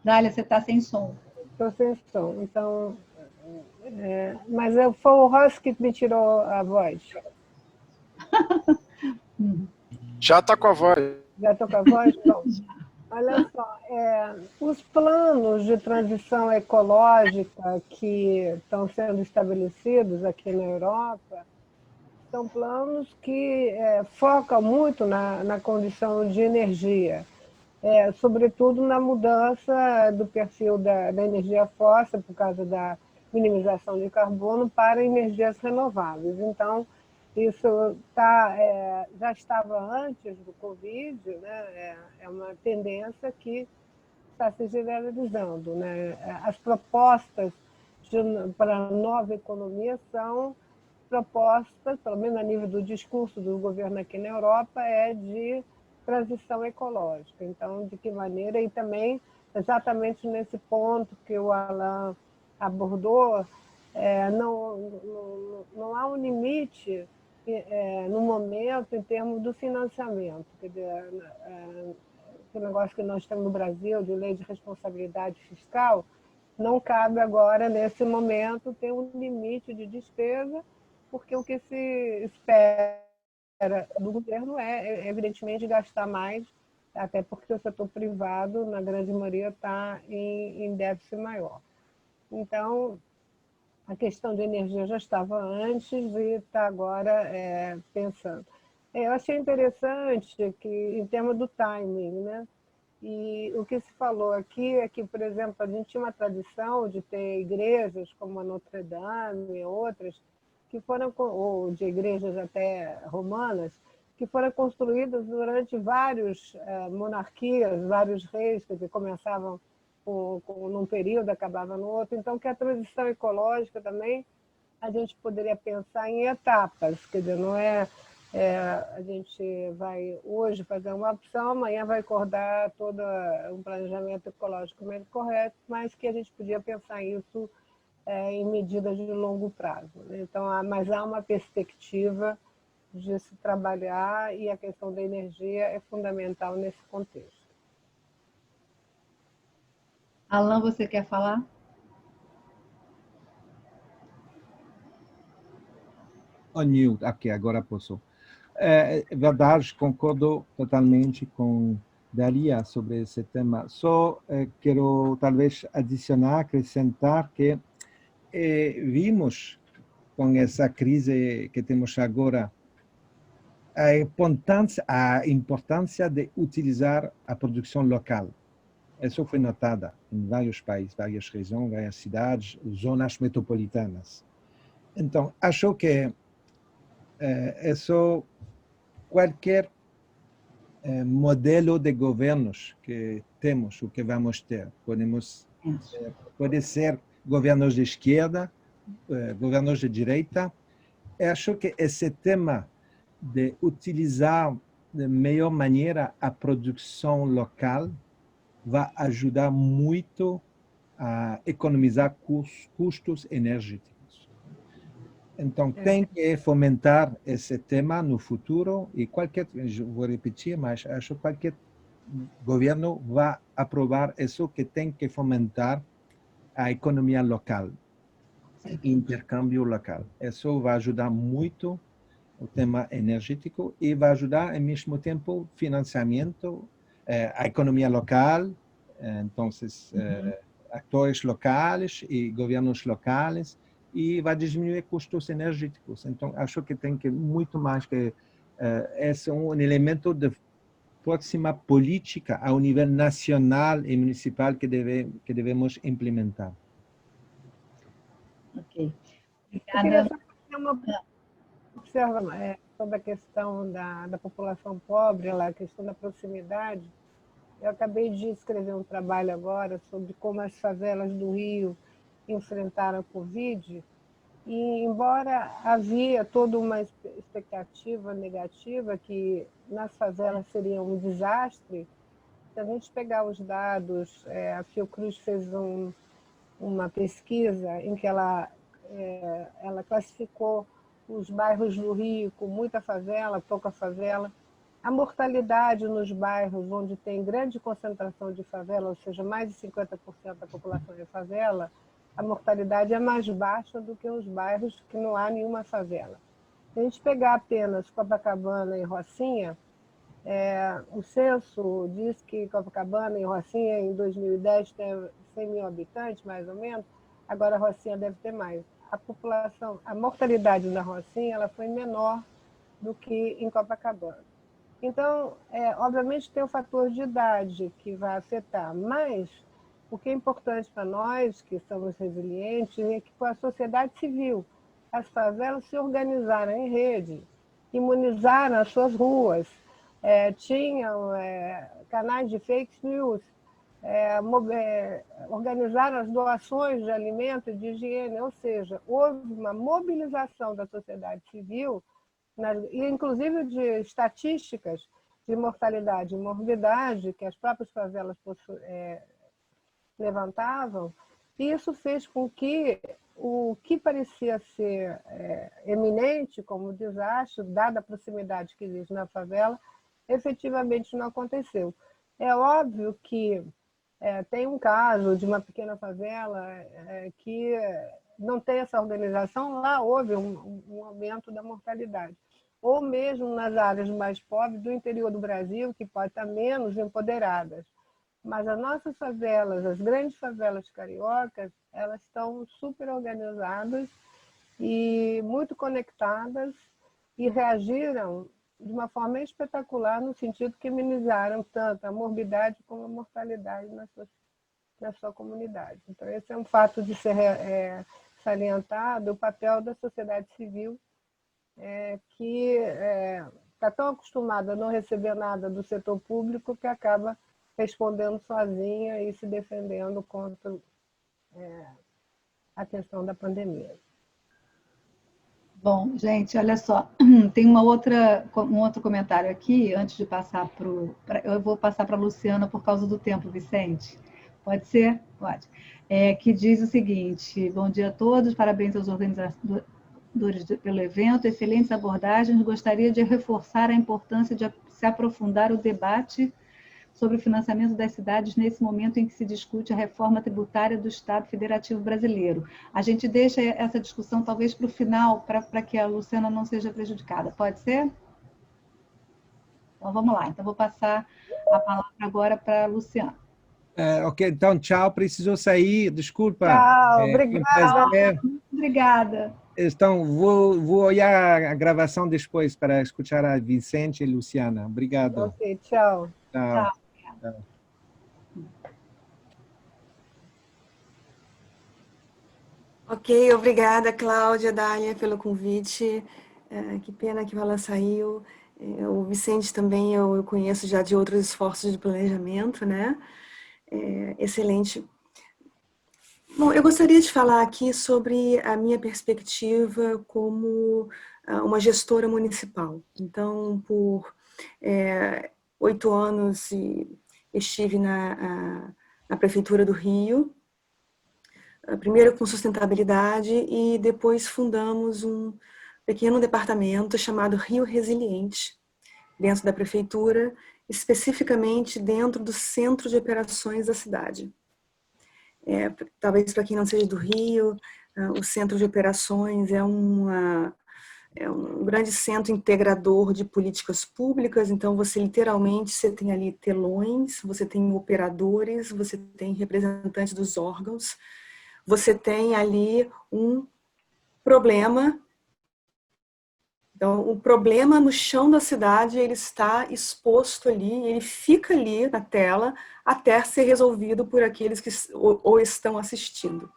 Dália, você está sem som. Estou sem som, então... mas foi o Ross que me tirou a voz. Já está com a voz. Já estou com a voz? Bom, olha só, os planos de transição ecológica que estão sendo estabelecidos aqui na Europa são planos que focam muito na condição de energia, sobretudo na mudança do perfil da energia fóssil, por causa da minimização de carbono, para energias renováveis. Então, isso já estava antes do Covid, né? É uma tendência que está se generalizando, né? As propostas para a nova economia são propostas, pelo menos a nível do discurso do governo aqui na Europa, de transição ecológica. Então, de que maneira? E também, exatamente nesse ponto que o Alain abordou, não há um limite no momento em termos do financiamento. Quer dizer, o negócio que nós temos no Brasil, de lei de responsabilidade fiscal, não cabe agora, nesse momento, ter um limite de despesa, porque o que se espera do governo evidentemente, gastar mais, até porque o setor privado, na grande maioria, está em déficit maior. Então, a questão de energia já estava antes e está agora pensando. Eu achei interessante que, em termos do timing, né? E o que se falou aqui é que, por exemplo, a gente tinha uma tradição de ter igrejas como a Notre Dame e outras, que foram, ou de igrejas até romanas, que foram construídas durante várias monarquias, vários reis, que começavam num período, acabavam no outro. Então, que a transição ecológica também, a gente poderia pensar em etapas, quer dizer, não a gente vai hoje fazer uma opção, amanhã vai acordar todo um planejamento ecológico meio correto, mas que a gente podia pensar isso em medidas de longo prazo. Então, mas há uma perspectiva de se trabalhar e a questão da energia é fundamental nesse contexto. Alan, você quer falar? Unmute, aqui, agora posso. É verdade, concordo totalmente com Daria sobre esse tema. Só quero, talvez, adicionar, acrescentar que vimos com essa crise que temos agora a importância de utilizar a produção local. Isso foi notada em vários países, várias regiões, várias cidades, zonas metropolitanas. Então, acho que isso, qualquer modelo de governos que temos, o que vamos ter, pode ser governos de esquerda, governos de direita. Acho que esse tema de utilizar de melhor maneira a produção local vai ajudar muito a economizar custos energéticos. Então, tem que fomentar esse tema no futuro e vou repetir, mas acho que qualquer governo vai aprovar isso, que tem que fomentar a economia local, intercâmbio local. Isso vai ajudar muito o tema energético e vai ajudar, ao mesmo tempo, financiamento, a economia local, então, atores locais e governos locais, e vai diminuir custos energéticos. Então, acho que tem que muito mais que esse é um elemento de próxima política ao nível nacional e municipal que devemos implementar. Ok. Eu queria só fazer uma observação sobre a questão da população pobre, a questão da proximidade. Eu acabei de escrever um trabalho agora sobre como as favelas do Rio enfrentaram a Covid, e embora havia toda uma expectativa negativa que nas favelas seria um desastre, se a gente pegar os dados, a Fiocruz fez uma pesquisa em que ela classificou os bairros do Rio com muita favela, pouca favela. A mortalidade nos bairros onde tem grande concentração de favela, ou seja, mais de 50% da população é favela, a mortalidade é mais baixa do que os bairros que não há nenhuma favela. Se a gente pegar apenas Copacabana e Rocinha, o censo diz que Copacabana e Rocinha em 2010 tem 100 mil habitantes, mais ou menos, agora a Rocinha deve ter mais. A mortalidade na Rocinha ela foi menor do que em Copacabana. Então, obviamente tem o fator de idade que vai afetar, mas o que é importante para nós, que somos resilientes, é que com a sociedade civil, as favelas se organizaram em rede, imunizaram as suas ruas, tinham canais de fake news, organizaram as doações de alimentos e de higiene, ou seja, houve uma mobilização da sociedade civil, inclusive de estatísticas de mortalidade e morbidade que as próprias favelas levantavam, e isso fez com que o que parecia ser eminente como desastre, dada a proximidade que existe na favela, efetivamente não aconteceu. É óbvio que tem um caso de uma pequena favela que não tem essa organização, lá houve um aumento da mortalidade. Ou mesmo nas áreas mais pobres do interior do Brasil, que pode estar menos empoderadas. Mas as nossas favelas, as grandes favelas cariocas, elas estão super organizadas e muito conectadas e reagiram de uma forma espetacular no sentido que minimizaram tanto a morbidade como a mortalidade na sua comunidade. Então, esse é um fato de ser salientado, o papel da sociedade civil, que está tão acostumada a não receber nada do setor público que acaba respondendo sozinha e se defendendo contra a questão da pandemia. Bom, gente, olha só, tem um outro comentário aqui, antes de passar eu vou passar para a Luciana por causa do tempo, Vicente. Pode ser? Pode. Que diz o seguinte: bom dia a todos, parabéns aos organizadores pelo evento, excelentes abordagens, gostaria de reforçar a importância de se aprofundar o debate sobre o financiamento das cidades nesse momento em que se discute a reforma tributária do Estado Federativo Brasileiro. A gente deixa essa discussão talvez para o final, para que a Luciana não seja prejudicada. Pode ser? Então, vamos lá. Então, vou passar a palavra agora para a Luciana. Ok, então, tchau. Preciso sair. Desculpa. Tchau, Foi um obrigada. prazer. Obrigada. Então, vou olhar a gravação depois para escutar a Vicente e a Luciana. Obrigado. Ok, tchau. Tchau. Tchau. Ok, obrigada, Cláudia, Dália, pelo convite. Que pena que ela saiu. O Vicente também eu conheço já de outros esforços de planejamento, né? Excelente. Bom, eu gostaria de falar aqui sobre a minha perspectiva como uma gestora municipal. Então, por 8 anos estive na Prefeitura do Rio, primeiro com sustentabilidade e depois fundamos um pequeno departamento chamado Rio Resiliente, dentro da prefeitura, especificamente dentro do centro de operações da cidade. Talvez para quem não seja do Rio, o centro de operações é um grande centro integrador de políticas públicas, então você tem ali telões, você tem operadores, você tem representantes dos órgãos, você tem ali um problema. Então, o problema no chão da cidade, ele está exposto ali, ele fica ali na tela até ser resolvido por aqueles que ou estão assistindo.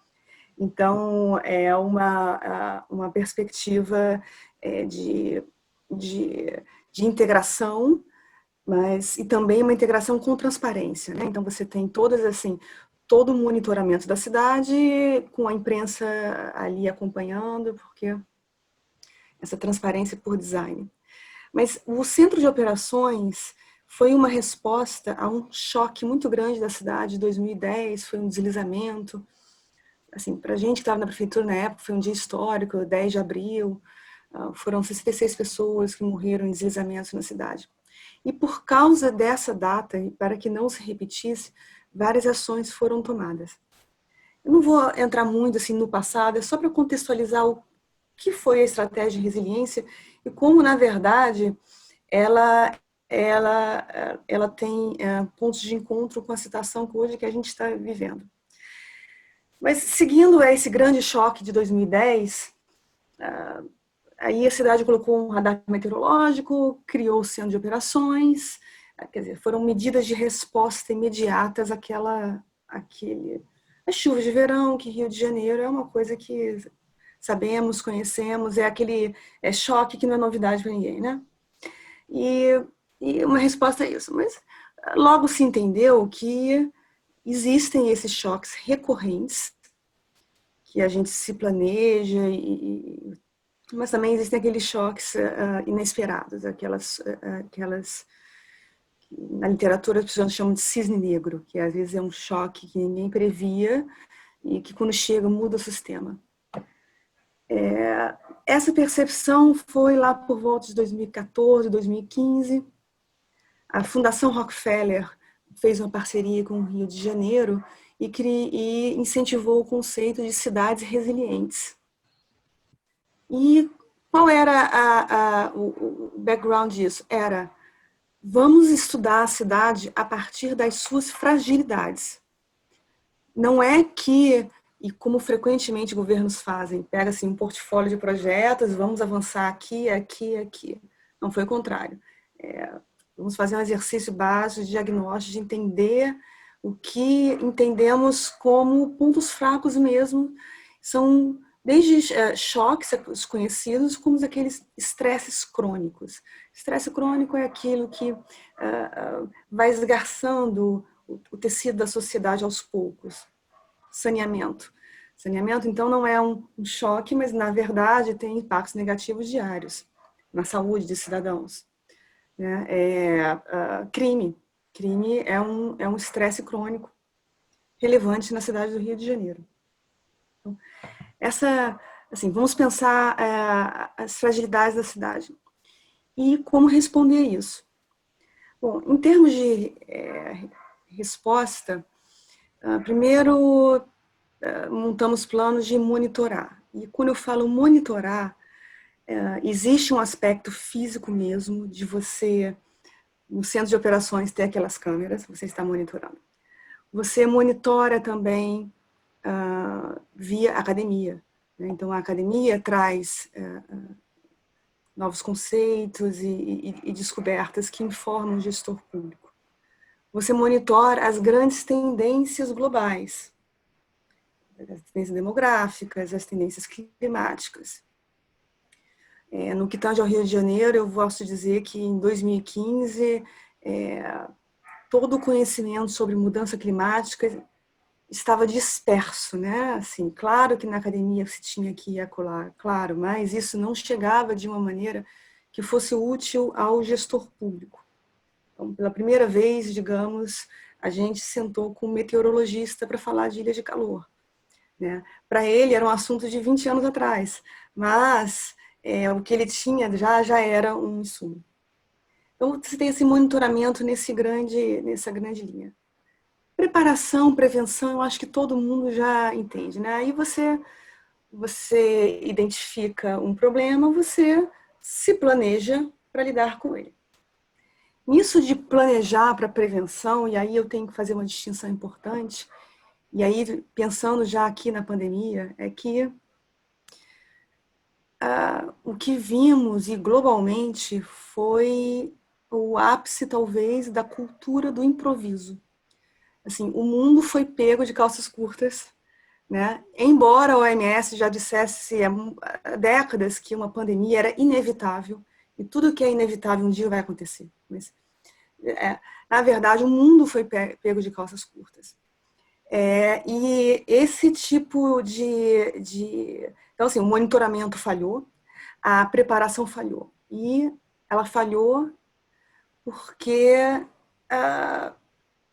Então, é uma perspectiva de integração, e também uma integração com transparência, né? Então, você tem todo o monitoramento da cidade, com a imprensa ali acompanhando, porque essa transparência por design. Mas o centro de operações foi uma resposta a um choque muito grande da cidade de 2010, foi um deslizamento. Assim, para a gente que estava na prefeitura na época, foi um dia histórico, 10 de abril, foram 66 pessoas que morreram em deslizamentos na cidade. E por causa dessa data, e para que não se repetisse, várias ações foram tomadas. Eu não vou entrar muito assim no passado, é só para contextualizar o que foi a estratégia de resiliência e como, na verdade, ela tem pontos de encontro com a situação hoje que a gente está vivendo. Mas, seguindo esse grande choque de 2010, aí a cidade colocou um radar meteorológico, criou o centro de operações, quer dizer, foram medidas de resposta imediatas as chuvas de verão, que Rio de Janeiro é uma coisa que sabemos, conhecemos, é aquele choque que não é novidade para ninguém, né? E uma resposta a isso. Mas logo se entendeu que existem esses choques recorrentes, que a gente se planeja, mas também existem aqueles choques inesperados, aquelas na literatura as pessoas chamam de cisne negro, que às vezes é um choque que ninguém previa e que quando chega muda o sistema. Essa percepção foi lá por volta de 2014, 2015. A Fundação Rockefeller fez uma parceria com o Rio de Janeiro e incentivou o conceito de cidades resilientes. E qual era o background disso? Vamos estudar a cidade a partir das suas fragilidades. Não é que, e como frequentemente governos fazem, pega assim, um portfólio de projetos, vamos avançar aqui, aqui, aqui. Não, foi o contrário. Vamos fazer um exercício básico de diagnóstico, de entender o que entendemos como pontos fracos mesmo. São desde choques desconhecidos, como aqueles estresses crônicos. Estresse crônico é aquilo que vai esgarçando o tecido da sociedade aos poucos. Saneamento. Saneamento, então, não é um choque, mas, na verdade, tem impactos negativos diários na saúde de cidadãos. Crime. Crime é um estresse crônico relevante na cidade do Rio de Janeiro. Então, vamos pensar as fragilidades da cidade e como responder a isso. Bom, em termos de resposta, primeiro, montamos planos de monitorar. E quando eu falo monitorar, existe um aspecto físico mesmo de você, no centro de operações, ter aquelas câmeras, você está monitorando. Você monitora também via academia, né? Então, a academia traz novos conceitos e descobertas que informam o gestor público. Você monitora as grandes tendências globais, as tendências demográficas, as tendências climáticas. No que tange ao Rio de Janeiro, eu posso dizer que em 2015, todo o conhecimento sobre mudança climática estava disperso, né? Assim, claro que na academia se tinha que ir acolá, claro, mas isso não chegava de uma maneira que fosse útil ao gestor público. Então, pela primeira vez, digamos, a gente sentou com um meteorologista para falar de ilha de calor, né? Para ele era um assunto de 20 anos atrás, mas o que ele tinha já era um insumo. Então, você tem esse monitoramento nessa grande linha. Preparação, prevenção, eu acho que todo mundo já entende, né? Aí você identifica um problema, você se planeja para lidar com ele. Nisso de planejar para prevenção, e aí eu tenho que fazer uma distinção importante, e aí pensando já aqui na pandemia, é que o que vimos, e globalmente, foi o ápice, talvez, da cultura do improviso. Assim, o mundo foi pego de calças curtas, né? Embora a OMS já dissesse há décadas que uma pandemia era inevitável, e tudo que é inevitável um dia vai acontecer. Mas, na verdade, o mundo foi pego de calças curtas. E esse tipo Então, assim, o monitoramento falhou, a preparação falhou. E ela falhou porque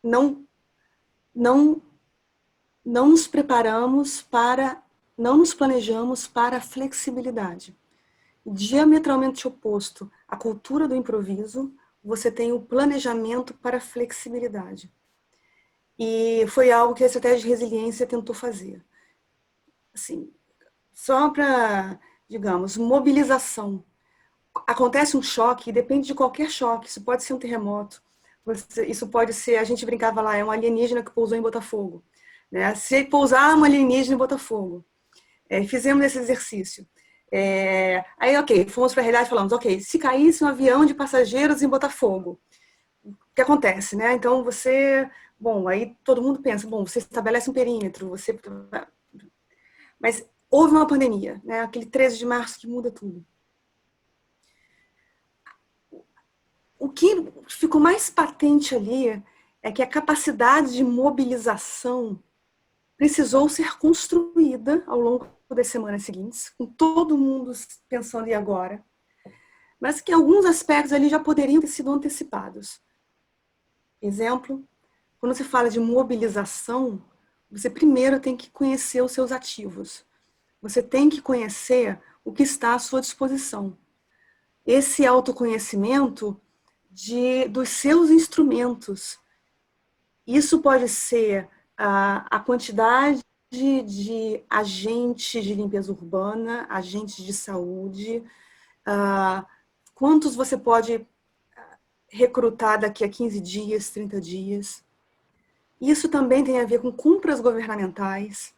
não nos preparamos não nos planejamos para a flexibilidade. Diametralmente oposto à cultura do improviso, você tem o planejamento para a flexibilidade. E foi algo que a estratégia de resiliência tentou fazer. Assim, só para, digamos, mobilização. Acontece um choque, depende de qualquer choque, isso pode ser um terremoto, isso pode ser, a gente brincava lá, é um alienígena que pousou em Botafogo. Né? Se pousar um alienígena em Botafogo, fizemos esse exercício. Aí, ok, fomos para a realidade e falamos, ok, se caísse um avião de passageiros em Botafogo, o que acontece, né? Então aí todo mundo pensa, você estabelece um perímetro, mas houve uma pandemia, né? Aquele 13 de março que muda tudo. O que ficou mais patente ali é que a capacidade de mobilização precisou ser construída ao longo das semanas seguintes, com todo mundo pensando e agora, mas que alguns aspectos ali já poderiam ter sido antecipados. Exemplo, quando se fala de mobilização, você primeiro tem que conhecer os seus ativos. Você tem que conhecer o que está à sua disposição. Esse autoconhecimento dos seus instrumentos. Isso pode ser a quantidade de agentes de limpeza urbana, agentes de saúde, quantos você pode recrutar daqui a 15 dias, 30 dias. Isso também tem a ver com compras governamentais.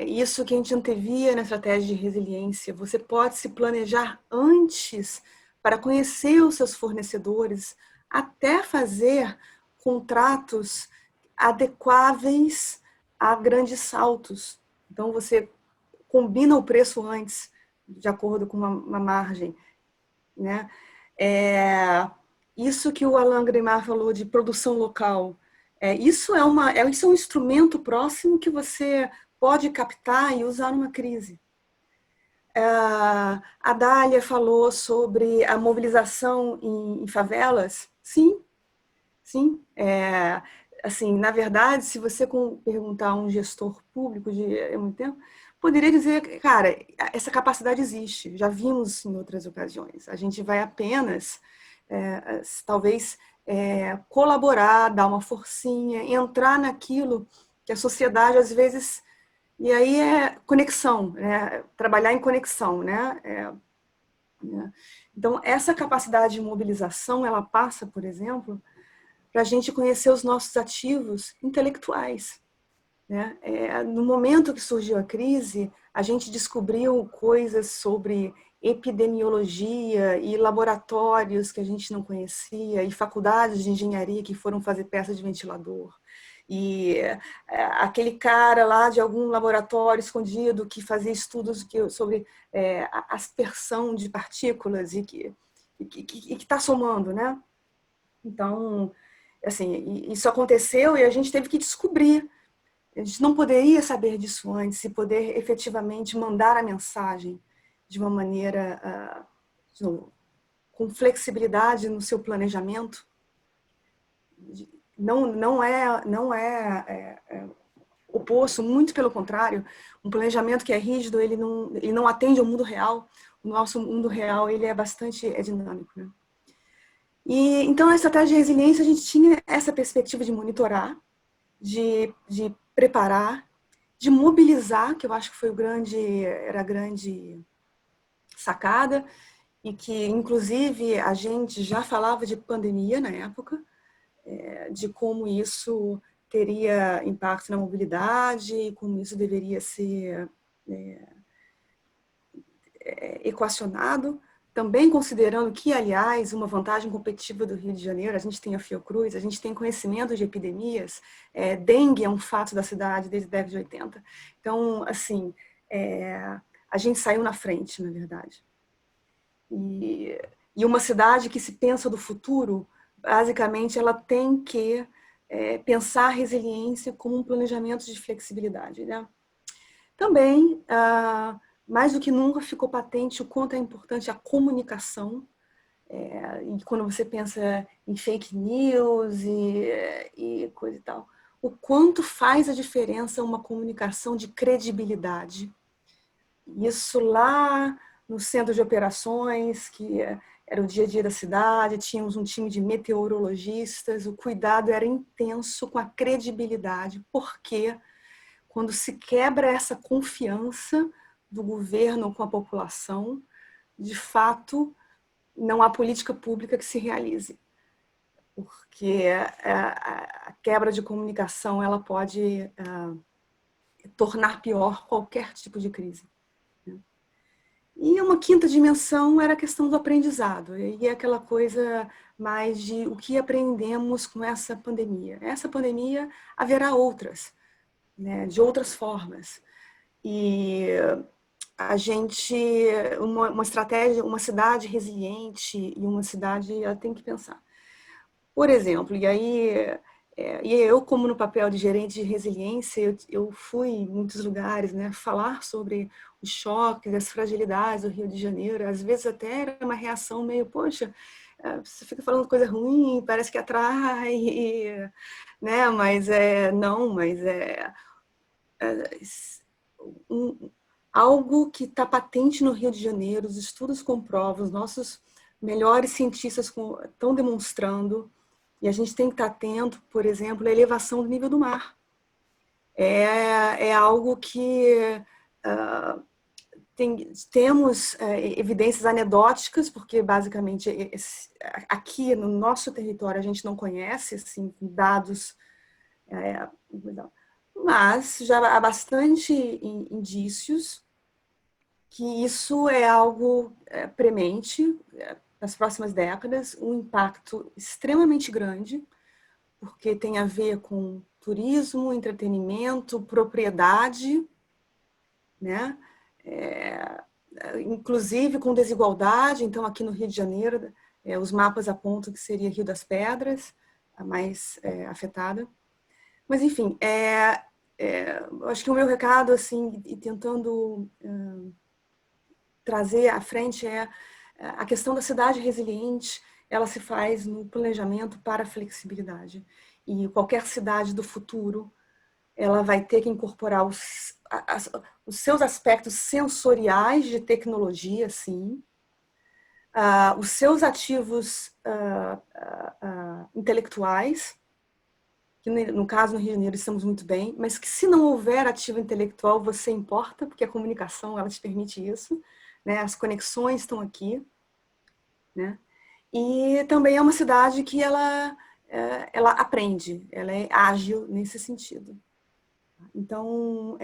Isso que a gente antevia na estratégia de resiliência. Você pode se planejar antes para conhecer os seus fornecedores, até fazer contratos adequáveis a grandes saltos. Então, você combina o preço antes, de acordo com uma margem. Né? Isso que o Alain Grimard falou de produção local. Isso é um instrumento próximo que você pode captar e usar numa crise. A Dália falou sobre a mobilização em favelas. Sim. Assim, na verdade, se você perguntar a um gestor público de muito tempo, poderia dizer, cara, essa capacidade existe, já vimos em outras ocasiões. A gente vai apenas talvez colaborar, dar uma forcinha, entrar naquilo que a sociedade às vezes... E aí é conexão, né? Trabalhar em conexão, né? Então, essa capacidade de mobilização, ela passa, por exemplo, para a gente conhecer os nossos ativos intelectuais, né? No momento que surgiu a crise, a gente descobriu coisas sobre epidemiologia e laboratórios que a gente não conhecia, e faculdades de engenharia que foram fazer peças de ventilador. E aquele cara lá de algum laboratório escondido que fazia estudos sobre a aspersão de partículas e que está somando, né? Então, assim, isso aconteceu e a gente teve que descobrir. A gente não poderia saber disso antes e poder efetivamente mandar a mensagem de uma maneira com flexibilidade no seu planejamento. Não é oposto, muito pelo contrário. Um planejamento que é rígido, ele não atende ao mundo real. O nosso mundo real, ele é bastante dinâmico, né? E então, na estratégia de resiliência, a gente tinha essa perspectiva de monitorar, de preparar, de mobilizar, que eu acho que foi era a grande sacada, e que, inclusive, a gente já falava de pandemia na época, de como isso teria impacto na mobilidade, como isso deveria ser equacionado, também considerando que, aliás, uma vantagem competitiva do Rio de Janeiro, a gente tem a Fiocruz, a gente tem conhecimento de epidemias, dengue é um fato da cidade desde a década de 80. Então, assim, a gente saiu na frente, na verdade. E uma cidade que se pensa do futuro, basicamente, ela tem que pensar a resiliência como um planejamento de flexibilidade, né? Também, mais do que nunca, ficou patente o quanto é importante a comunicação. E quando você pensa em fake news e coisa e tal, o quanto faz a diferença uma comunicação de credibilidade. Isso lá no centro de operações, que era o dia a dia da cidade, tínhamos um time de meteorologistas, o cuidado era intenso com a credibilidade, porque quando se quebra essa confiança do governo com a população, de fato, não há política pública que se realize. Porque a quebra de comunicação ela pode tornar pior qualquer tipo de crise. E uma quinta dimensão era a questão do aprendizado. E é aquela coisa mais de o que aprendemos com essa pandemia. Essa pandemia haverá outras, né, de outras formas. E a gente, uma estratégia, uma cidade resiliente e uma cidade, ela tem que pensar. Por exemplo, e eu, como no papel de gerente de resiliência, eu fui em muitos lugares, né, falar sobre os choques, as fragilidades do Rio de Janeiro. Às vezes até era uma reação meio, poxa, você fica falando coisa ruim, parece que atrai, né? Mas algo que está patente no Rio de Janeiro, os estudos comprovam, os nossos melhores cientistas estão demonstrando, e a gente tem que estar atento, por exemplo, à elevação do nível do mar. É algo que temos evidências anedóticas, porque basicamente aqui no nosso território a gente não conhece assim, dados, mas já há bastante indícios que isso é algo premente nas próximas décadas, um impacto extremamente grande, porque tem a ver com turismo, entretenimento, propriedade, né? Inclusive com desigualdade. Então, aqui no Rio de Janeiro, os mapas apontam que seria Rio das Pedras, a mais afetada. Mas, enfim, acho que o meu recado, assim, e tentando trazer à frente a questão da cidade resiliente, ela se faz no planejamento para a flexibilidade. E qualquer cidade do futuro, ela vai ter que incorporar os seus aspectos sensoriais de tecnologia, sim, os seus ativos intelectuais, que no caso no Rio de Janeiro estamos muito bem, mas que se não houver ativo intelectual, você importa, porque a comunicação ela te permite isso, né? As conexões estão aqui, né? E também é uma cidade que ela aprende, ela é ágil nesse sentido. Então,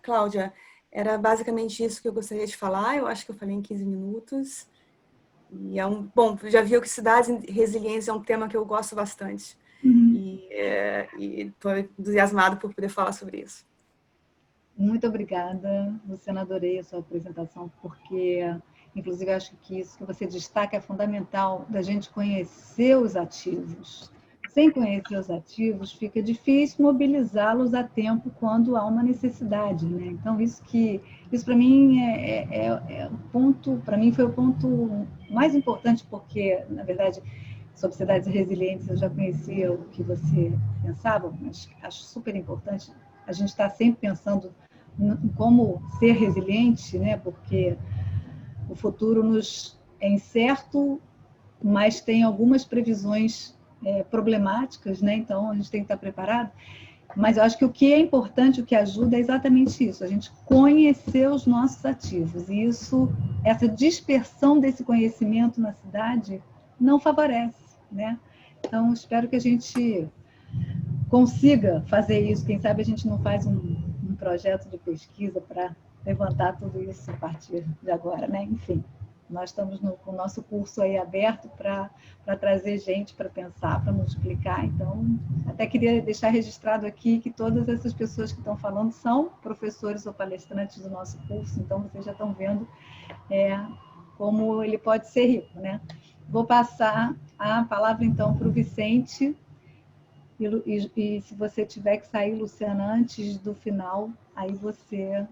Cláudia, era basicamente isso que eu gostaria de falar. Eu acho que eu falei em 15 minutos. E bom, já viu que cidades e resiliência é um tema que eu gosto bastante. E estou entusiasmado por poder falar sobre isso. Muito obrigada, Luciana, adorei a sua apresentação, porque, inclusive, acho que isso que você destaca é fundamental, da gente conhecer os ativos. Sem conhecer os ativos, fica difícil mobilizá-los a tempo quando há uma necessidade, né? Então, isso para mim o ponto, para mim foi o ponto mais importante, porque, na verdade, sobre cidades resilientes eu já conhecia o que você pensava, mas acho super importante a gente estar sempre pensando em como ser resiliente, né? Porque o futuro é incerto, mas tem algumas previsões problemáticas, né? Então a gente tem que estar preparado. Mas eu acho que o que é importante, o que ajuda é exatamente isso, a gente conhecer os nossos ativos. E essa dispersão desse conhecimento na cidade não favorece, né? Então espero que a gente consiga fazer isso. Quem sabe a gente não faz um projeto de pesquisa para levantar tudo isso a partir de agora, né? Enfim, nós estamos com o nosso curso aí aberto para trazer gente para pensar, para multiplicar. Então, até queria deixar registrado aqui que todas essas pessoas que estão falando são professores ou palestrantes do nosso curso, então vocês já estão vendo como ele pode ser rico, né? Vou passar a palavra, então, para o Vicente. E se você tiver que sair, Luciana, antes do final, aí você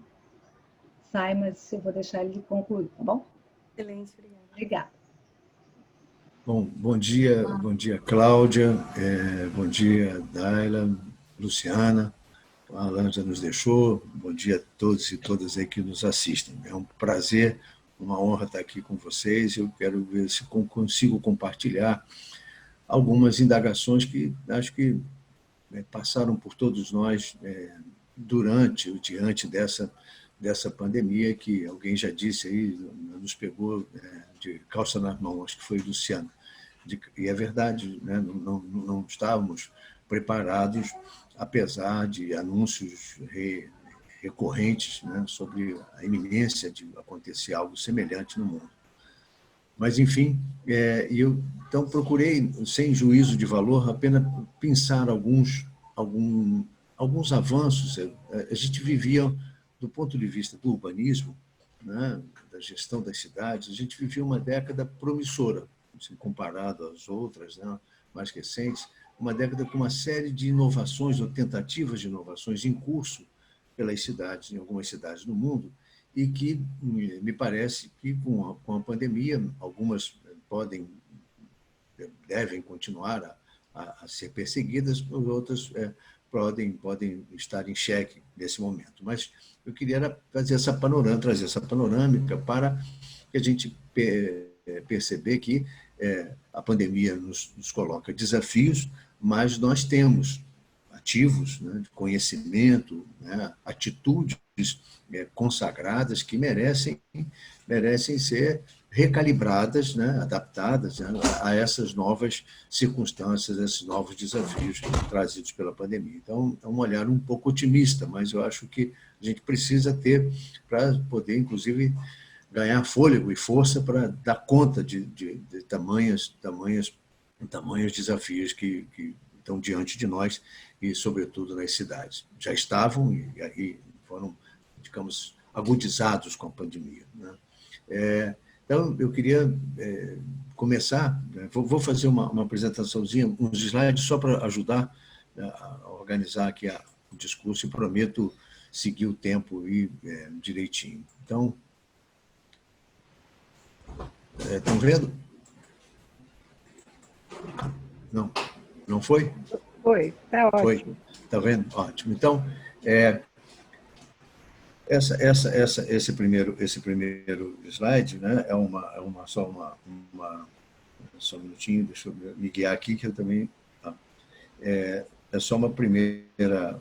sai, mas eu vou deixar ele concluir, tá bom? Excelente, obrigada. Obrigada. Bom dia, Cláudia, bom dia, Daila, Luciana, a Alan já nos deixou, bom dia a todos e todas aí que nos assistem. É um prazer, uma honra estar aqui com vocês. Eu quero ver se consigo compartilhar algumas indagações que acho que passaram por todos nós durante ou diante dessa pandemia, que alguém já disse aí, nos pegou de calça nas mãos, acho que foi Luciano. E é verdade, né? Não estávamos preparados, apesar de anúncios recorrentes, né, sobre a iminência de acontecer algo semelhante no mundo. Mas, enfim, eu então procurei, sem juízo de valor, apenas pensar alguns avanços. A gente vivia, do ponto de vista do urbanismo, né, da gestão das cidades, a gente vivia uma década promissora, assim, comparado às outras, né, mais recentes, uma década com uma série de inovações ou tentativas de inovações em curso pelas cidades, em algumas cidades do mundo, e que me parece que com a pandemia algumas devem continuar a ser perseguidas, outras podem estar em xeque nesse momento. Mas eu queria trazer essa panorâmica para que a gente perceber que a pandemia nos coloca desafios, mas nós temos ativos, né, de conhecimento, né, atitudes consagradas que merecem ser recalibradas, né, adaptadas, né, a essas novas circunstâncias, esses novos desafios trazidos pela pandemia. Então, é um olhar um pouco otimista, mas eu acho que a gente precisa ter para poder, inclusive, ganhar fôlego e força para dar conta de tamanhos desafios que estão diante de nós e, sobretudo, nas cidades. Já estavam e foram, digamos, agudizados com a pandemia, né? Então, eu queria começar, né? Vou fazer uma apresentaçãozinha, uns slides só para ajudar a organizar aqui o discurso e prometo seguir o tempo direitinho. Então, estão vendo? Não foi? Foi, está ótimo. Foi, está vendo? Ótimo. Então, Esse primeiro slide, né, só um minutinho, deixa eu me guiar aqui, que eu também... É só uma primeira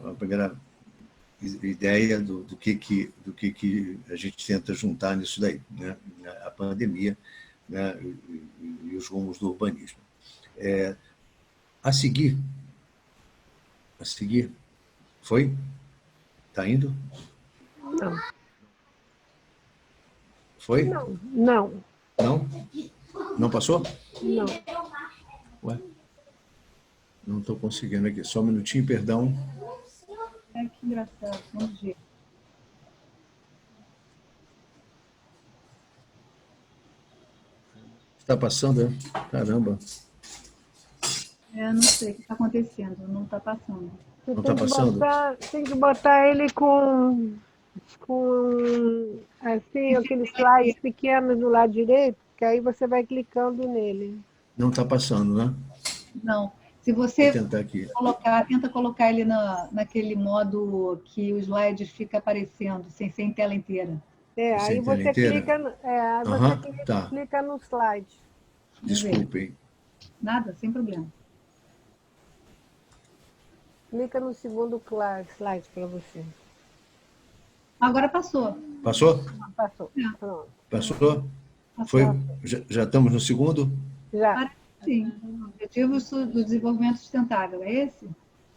ideia do que a gente tenta juntar nisso daí, né? A pandemia, né? E os rumos do urbanismo. A seguir, foi? Está indo? Não. Foi? Não. Não? Não passou? Não. Ué? Não estou conseguindo aqui. Só um minutinho, perdão. Que engraçado. Vamos ver. Está passando, né? Caramba. Eu não sei o que está acontecendo. Não está passando. Não está passando? Tem que botar ele com assim, aqueles slides pequenos do lado direito, que aí você vai clicando nele. Não está passando, né? Não. Se você Vou tentar aqui. tenta colocar ele naquele modo que o slide fica aparecendo, sem tela inteira. Aí você clica, clica no slide. Desculpem. Nada, sem problema. Clica no segundo slide para você. Agora passou. Passou? Passou. Pronto. Passou? Foi? Já estamos no segundo? Já. Sim. Objetivos do Desenvolvimento Sustentável, é esse?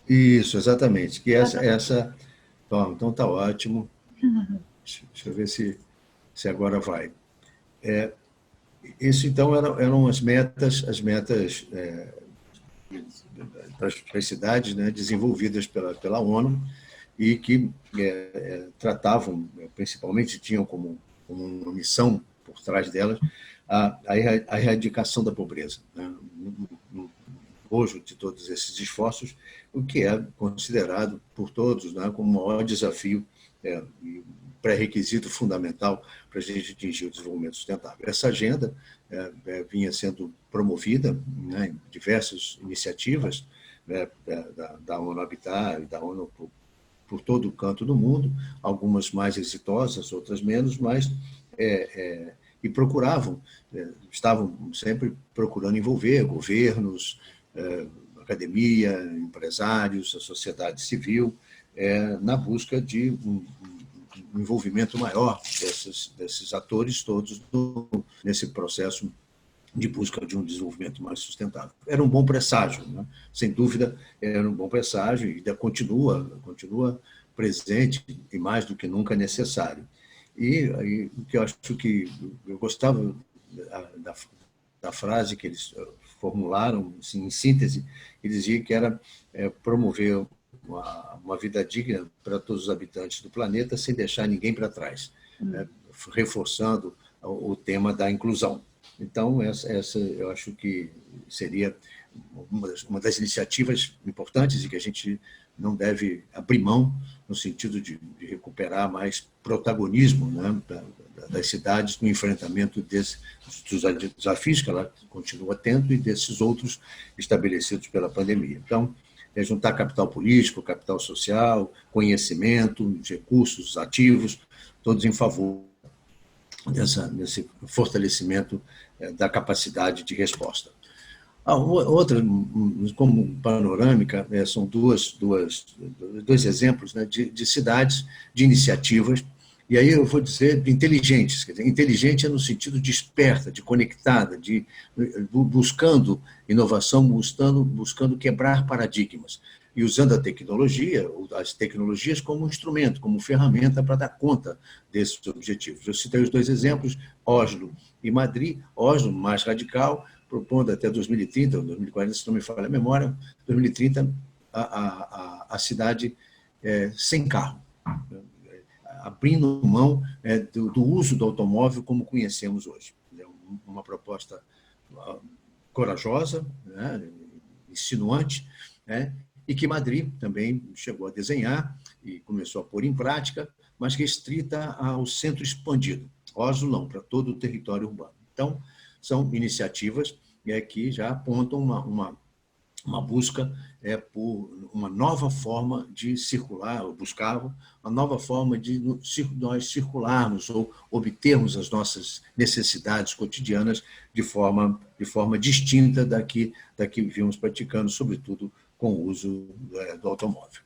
Isso, exatamente. Que essa... Então está ótimo. Deixa eu ver se agora vai. Isso, então, eram as metas para as cidades, né, desenvolvidas pela ONU e que tratavam, principalmente, tinham como uma missão por trás delas a erradicação da pobreza, né, no bojo de todos esses esforços, o que é considerado por todos, né, como o maior desafio e pré-requisito fundamental para a gente atingir o desenvolvimento sustentável. Essa agenda vinha sendo promovida, né, em diversas iniciativas, né, da ONU Habitat e da ONU por todo o canto do mundo, algumas mais exitosas, outras menos, mas e estavam sempre procurando envolver governos, academia, empresários, a sociedade civil, na busca de um envolvimento maior desses atores todos nesse processo de busca de um desenvolvimento mais sustentável. Era um bom presságio, né? Sem dúvida, era um bom presságio e ainda continua presente e mais do que nunca necessário. E o que eu acho que eu gostava da frase que eles formularam, assim, em síntese, eles diziam que era promover uma vida digna para todos os habitantes do planeta sem deixar ninguém para trás, né? Reforçando o tema da inclusão. Então, essa eu acho que seria uma das iniciativas importantes e que a gente não deve abrir mão no sentido de recuperar mais protagonismo, né, das cidades no enfrentamento dos desafios que ela continua tendo e desses outros estabelecidos pela pandemia. Então, juntar capital político, capital social, conhecimento, recursos ativos, todos em favor desse fortalecimento da capacidade de resposta. Outra, como panorâmica, são dois exemplos, né, de cidades, de iniciativas, e aí eu vou dizer inteligentes. Quer dizer, inteligente é no sentido de esperta, de conectada, de buscando inovação, buscando quebrar paradigmas, e usando as tecnologias como instrumento, como ferramenta para dar conta desses objetivos. Eu citei os dois exemplos, Oslo e Madrid. Oslo, mais radical, propondo até 2030, ou 2040, se não me falha a memória, 2030, a cidade sem carro, abrindo mão do uso do automóvel como conhecemos hoje. É uma proposta corajosa, né, insinuante, né, e que Madrid também chegou a desenhar e começou a pôr em prática, mas restrita ao centro expandido. Oslo não, para todo o território urbano. Então, são iniciativas que já apontam uma busca por uma nova forma de circular, ou buscavam uma nova forma de nós circularmos ou obtermos as nossas necessidades cotidianas de forma distinta da que vimos praticando, sobretudo com o uso do automóvel.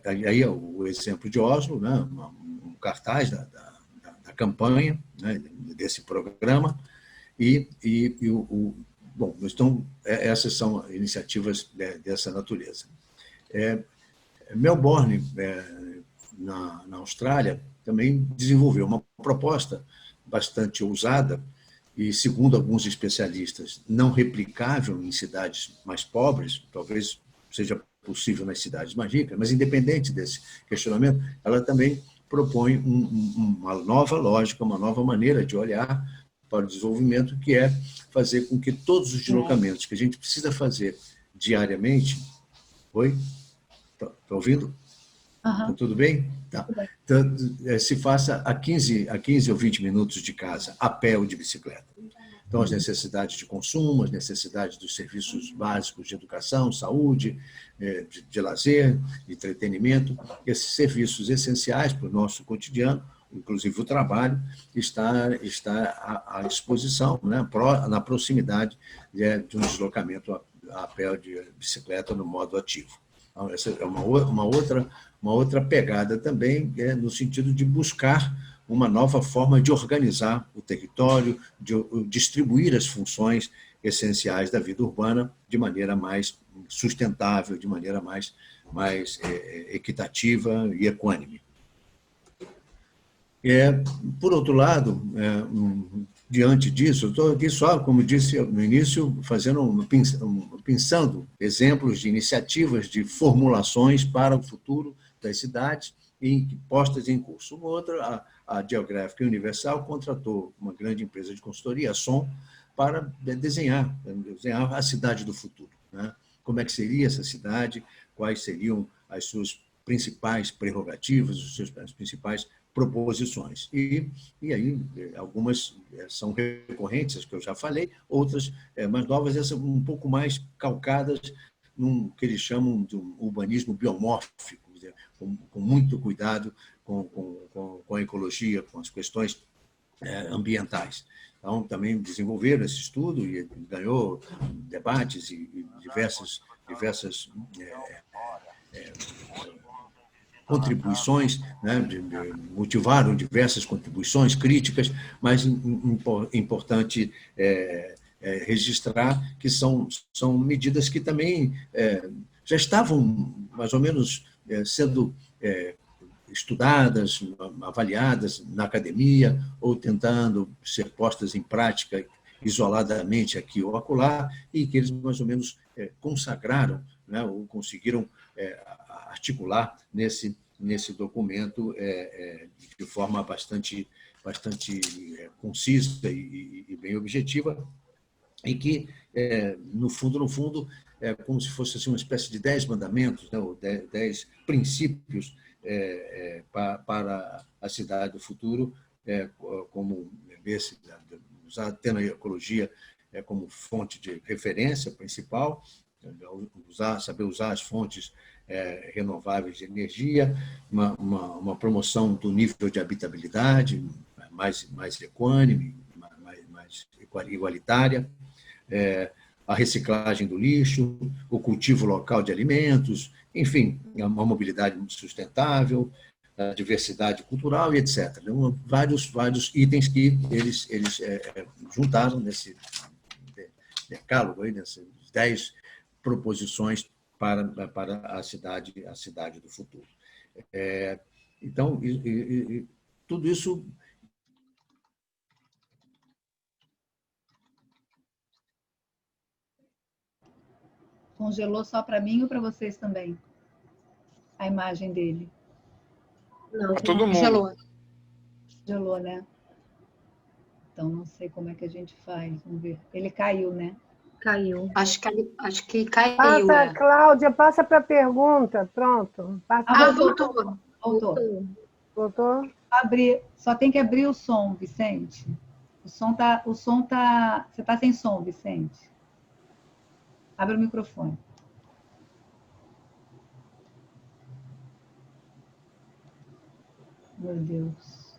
Aí é o exemplo de Oslo, né, um cartaz da campanha, né, desse programa, bom, então, essas são iniciativas dessa natureza. Melbourne, na Austrália, também desenvolveu uma proposta bastante ousada e, segundo alguns especialistas, não replicável em cidades mais pobres, talvez seja possível nas cidades mais ricas, mas independente desse questionamento, ela também propõe uma nova lógica, uma nova maneira de olhar para o desenvolvimento, que é fazer com que todos os deslocamentos que a gente precisa fazer diariamente... Oi? Está ouvindo? Tá tudo bem? Tá. Então, se faça a 15 ou 20 minutos de casa, a pé ou de bicicleta. Então, as necessidades de consumo, as necessidades dos serviços básicos de educação, saúde, de lazer, de entretenimento, esses serviços essenciais para o nosso cotidiano, inclusive o trabalho, está à disposição, né, na proximidade de um deslocamento a pé ou de bicicleta no modo ativo. Então, essa é uma outra pegada também, no sentido de buscar uma nova forma de organizar o território, de distribuir as funções essenciais da vida urbana de maneira mais sustentável, de maneira mais equitativa e equânime. Por outro lado, diante disso, eu estou aqui só, como disse no início, pensando exemplos de iniciativas, de formulações para o futuro das cidades postas em curso. Uma outra, a Geographic Universal contratou uma grande empresa de consultoria, a SOM, para desenhar a cidade do futuro, né? Como é que seria essa cidade, quais seriam as suas principais prerrogativas, as principais proposições. E aí, algumas são recorrentes, as que eu já falei, outras mais novas, essas um pouco mais calcadas num que eles chamam de um urbanismo biomórfico, com muito cuidado com a ecologia, com as questões ambientais. Então, também desenvolveram esse estudo e ganhou debates e diversas contribuições, né, motivaram diversas contribuições críticas, mas importante registrar que são medidas que também já estavam mais ou menos sendo estudadas, avaliadas na academia, ou tentando ser postas em prática isoladamente aqui ou acolá, e que eles mais ou menos consagraram, né, ou conseguiram articular nesse documento de forma bastante concisa e bem objetiva, e que, no fundo, é como se fosse assim, uma espécie de 10 mandamentos, né, ou 10 princípios para a cidade do futuro, como tendo a ecologia como fonte de referência principal, saber usar as fontes renováveis de energia, uma promoção do nível de habitabilidade mais equânime, mais igualitária, a reciclagem do lixo, o cultivo local de alimentos, enfim, uma mobilidade sustentável, a diversidade cultural e etc. Então, vários itens que eles juntaram nesse decálogo, nessas 10 proposições para a cidade do futuro. Então, tudo isso... Congelou só para mim ou para vocês também? A imagem dele. Não, para todo mundo. Congelou, né? Então, não sei como é que a gente faz. Vamos ver. Ele caiu, né? Caiu. Acho que caiu. Passa, Cláudia, passa para a pergunta. Pronto. Passa. Voltou? Só tem que abrir o som, Vicente. O som tá... Você está sem som, Vicente. Abre o microfone. Meu Deus.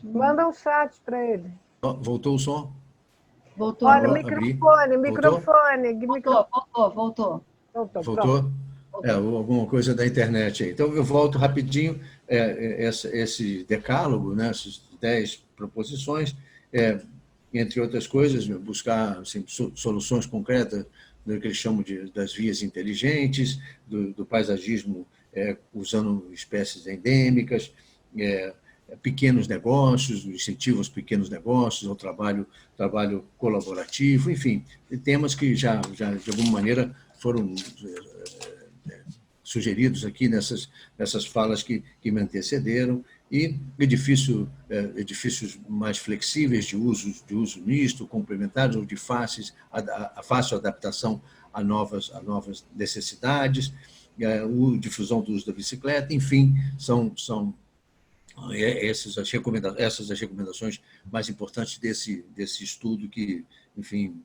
Manda um chat para ele. Voltou o som? Voltou. Olha, Abri. Voltou. Voltou? Alguma coisa da internet aí. Então, eu volto rapidinho. Esse decálogo, né, essas 10 proposições, entre outras coisas, buscar assim, soluções concretas do que eles chamam das vias inteligentes, do paisagismo usando espécies endêmicas, pequenos negócios, incentivo aos pequenos negócios, ao trabalho colaborativo, enfim, temas que já de alguma maneira foram sugeridos aqui nessas falas que me antecederam, e edifícios mais flexíveis de uso misto, complementares ou de fácil adaptação a novas necessidades, a difusão do uso da bicicleta, enfim, são essas as recomendações mais importantes desse estudo que, enfim,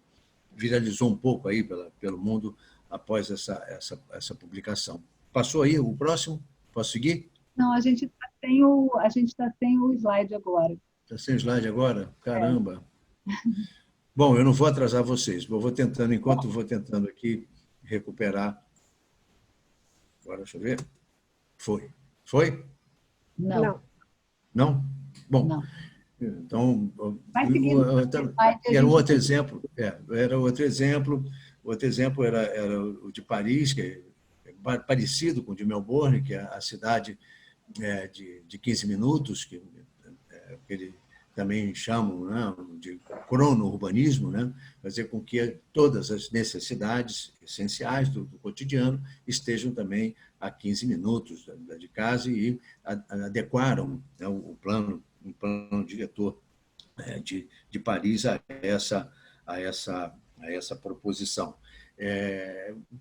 viralizou um pouco aí pelo mundo após essa publicação. Passou aí o próximo? Posso seguir? Não, a gente está sem o slide agora. Está sem o slide agora? Caramba! Bom, eu não vou atrasar vocês. Enquanto vou tentando aqui recuperar. Agora, deixa eu ver. Foi? Não. Não? Bom, não. Então, era um outro exemplo. Outro exemplo era o de Paris, que é parecido com o de Melbourne, que é a cidade de 15 minutos, que ele também chamam, né, de crono-urbanismo, né, fazer com que todas as necessidades essenciais do cotidiano estejam também a 15 minutos de casa e adequaram, né, o plano diretor de Paris a essa proposição.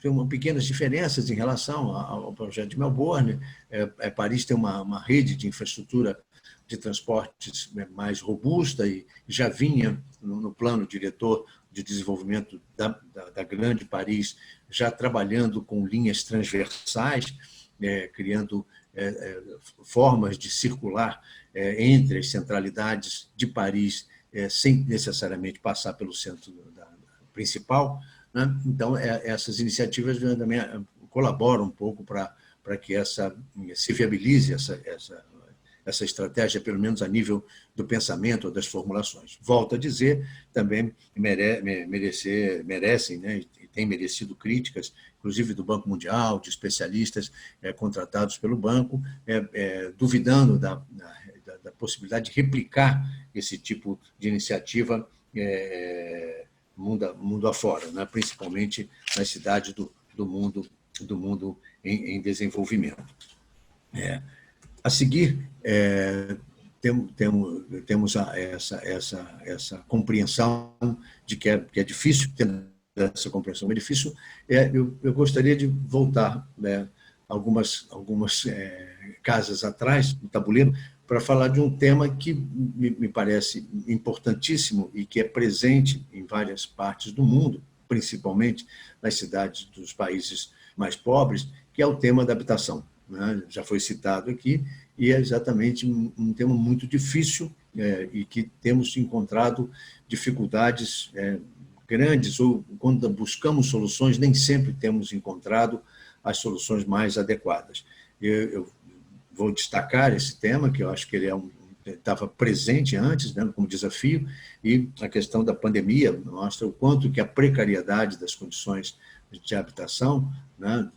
Tem pequenas diferenças em relação ao projeto de Melbourne. Paris tem uma rede de infraestrutura de transportes mais robusta e já vinha no plano diretor de desenvolvimento da Grande Paris, já trabalhando com linhas transversais, criando formas de circular entre as centralidades de Paris, sem necessariamente passar pelo centro principal, né? Então, essas iniciativas também colaboram um pouco para que se viabilize essa estratégia, pelo menos a nível do pensamento ou das formulações. Volto a dizer, também merecem, né, e têm merecido críticas, inclusive do Banco Mundial, de especialistas contratados pelo banco, duvidando da possibilidade de replicar esse tipo de iniciativa mundo afora, né, principalmente nas cidades do mundo em desenvolvimento. A seguir, temos essa compreensão de que é difícil, essa compreensão é difícil. Eu gostaria de voltar, né, algumas casas atrás, no tabuleiro, para falar de um tema que me parece importantíssimo e que é presente em várias partes do mundo, principalmente nas cidades dos países mais pobres, que é o tema da habitação, né? Já foi citado aqui, e é exatamente um tema muito difícil e que temos encontrado dificuldades grandes, ou quando buscamos soluções, nem sempre temos encontrado as soluções mais adequadas. Eu vou destacar esse tema, que eu acho que ele estava presente antes, né, como desafio, e a questão da pandemia mostra o quanto que a precariedade das condições de habitação, né,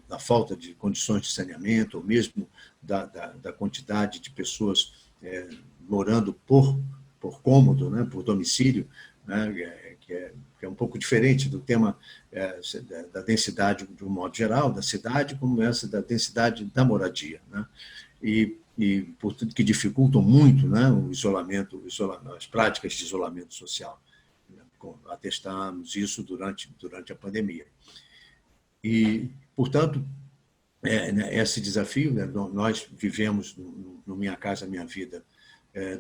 da falta de condições de saneamento, ou mesmo da quantidade de pessoas morando por cômodo, né, por domicílio, né, que é um pouco diferente do tema da densidade de um modo geral, da cidade, como essa da densidade da moradia, né? E portanto, que dificultam muito, né, o isolamento, as práticas de isolamento social. Atestamos isso durante a pandemia. E, portanto, esse desafio, né, nós vivemos no Minha Casa Minha Vida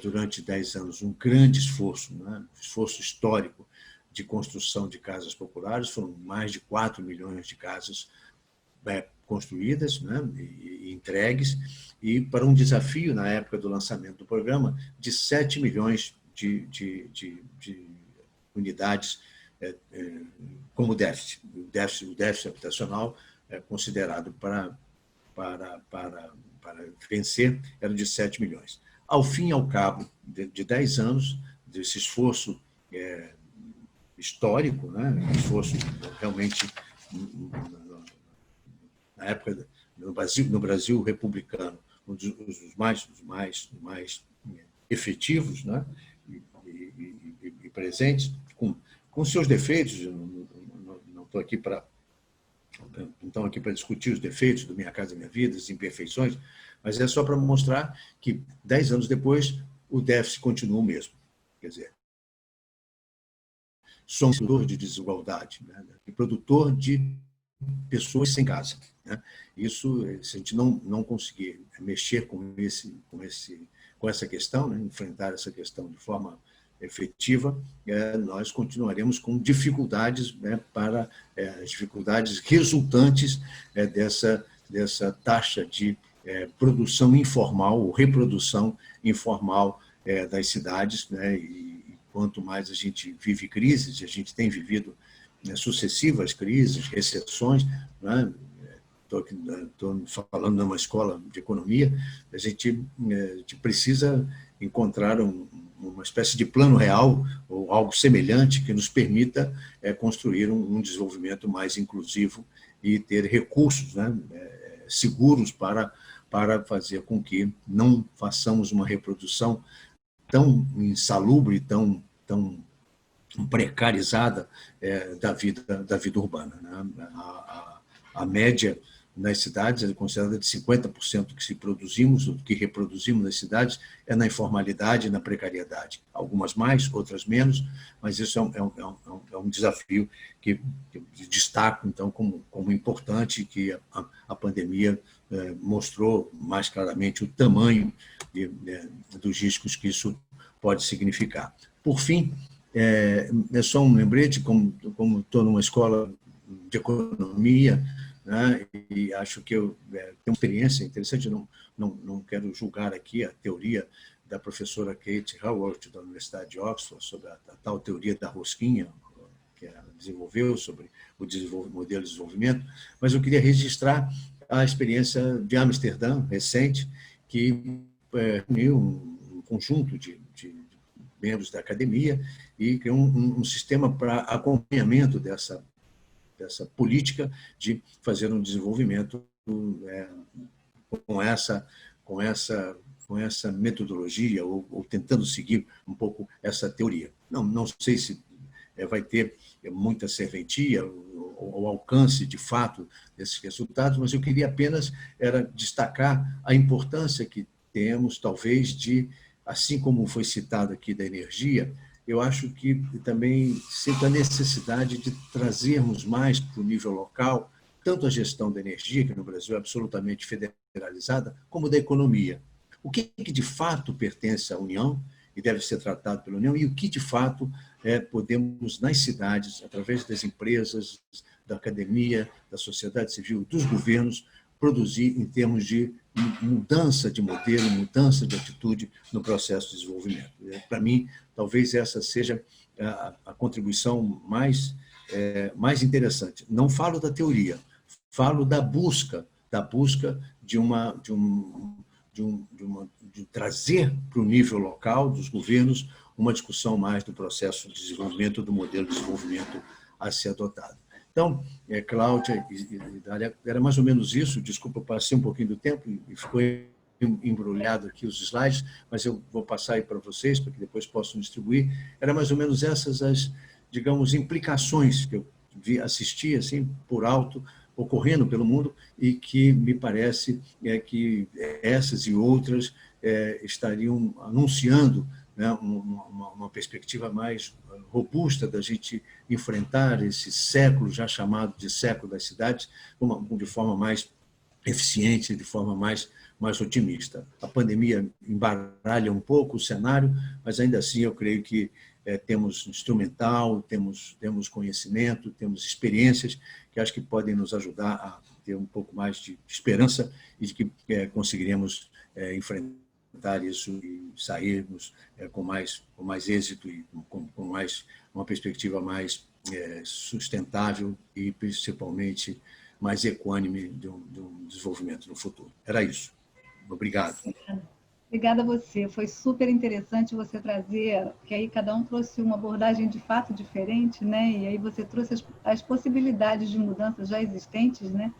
durante 10 anos um grande esforço, né, esforço histórico de construção de casas populares, foram mais de 4 milhões de casas construídas, né, e entregues, e para um desafio, na época do lançamento do programa, de 7 milhões de unidades como déficit. O déficit habitacional considerado para vencer era de 7 milhões. Ao fim e ao cabo de 10 anos desse esforço histórico, né, esforço realmente, na época, no Brasil republicano, um dos mais efetivos, né, e presentes, com seus defeitos. Não estou aqui para discutir os defeitos do Minha Casa Minha Vida, as imperfeições, mas é só para mostrar que 10 anos depois o déficit continua o mesmo. Quer dizer, somos produtor de desigualdade, né, e produtor de pessoas sem casa, né? Isso, se a gente não conseguir mexer com essa questão, né, enfrentar essa questão de forma efetiva, nós continuaremos com dificuldades, né, as dificuldades resultantes dessa taxa de produção informal, ou reprodução informal das cidades, né, e quanto mais a gente vive crises, a gente tem vivido sucessivas crises, recessões, né? Estou falando numa escola de economia, a gente precisa encontrar uma espécie de plano real ou algo semelhante que nos permita construir um desenvolvimento mais inclusivo e ter recursos, né, seguros para fazer com que não façamos uma reprodução tão insalubre, tão precarizada da vida urbana, né? A média nas cidades é considerada de 50% que que reproduzimos nas cidades é na informalidade e na precariedade. Algumas mais, outras menos, mas isso é um desafio que destaco, então, como importante, que a pandemia mostrou mais claramente o tamanho dos riscos que isso pode significar. Por fim, é só um lembrete, como estou numa escola de economia, né, e acho que eu tenho uma experiência interessante, não quero julgar aqui a teoria da professora Kate Raworth, da Universidade de Oxford, sobre a tal teoria da rosquinha, que ela desenvolveu sobre o modelo de desenvolvimento, mas eu queria registrar a experiência de Amsterdã, recente, que reuniu um conjunto de membros da academia e criou um sistema para acompanhamento dessa política de fazer um desenvolvimento com essa metodologia, ou tentando seguir um pouco essa teoria. Não sei se vai ter muita serventia ou alcance, de fato, desses resultados, mas eu queria apenas destacar a importância que temos, talvez, assim como foi citado aqui da energia, eu acho que também sinto a necessidade de trazermos mais para o nível local, tanto a gestão da energia, que no Brasil é absolutamente federalizada, como da economia. O que de fato pertence à União e deve ser tratado pela União, e o que de fato podemos, nas cidades, através das empresas, da academia, da sociedade civil, dos governos, produzir em termos de mudança de modelo, mudança de atitude no processo de desenvolvimento. Para mim, talvez essa seja a contribuição mais interessante. Não falo da teoria, falo da busca de trazer para o nível local dos governos uma discussão mais do processo de desenvolvimento, do modelo de desenvolvimento a ser adotado. Então, Cláudia e Dália, era mais ou menos isso. Desculpa, eu passei um pouquinho do tempo e ficou embrulhado aqui os slides, mas eu vou passar aí para vocês, para que depois possam distribuir. Era mais ou menos essas as, digamos, implicações que eu assisti assim, por alto, ocorrendo pelo mundo, e que me parece que essas e outras estariam anunciando, né, uma perspectiva mais robusta da gente enfrentar esse século já chamado de século das cidades de forma mais eficiente, de forma mais otimista. A pandemia embaralha um pouco o cenário, mas ainda assim eu creio que temos instrumental, temos conhecimento, temos experiências que acho que podem nos ajudar a ter um pouco mais de esperança e de que conseguiremos enfrentar isso e sairmos com mais êxito e com uma perspectiva mais sustentável e, principalmente, mais equânime de um desenvolvimento no futuro. Era isso. Obrigado. Obrigada a você. Foi super interessante você trazer, que aí cada um trouxe uma abordagem de fato diferente, né? E aí você trouxe as possibilidades de mudanças já existentes, né?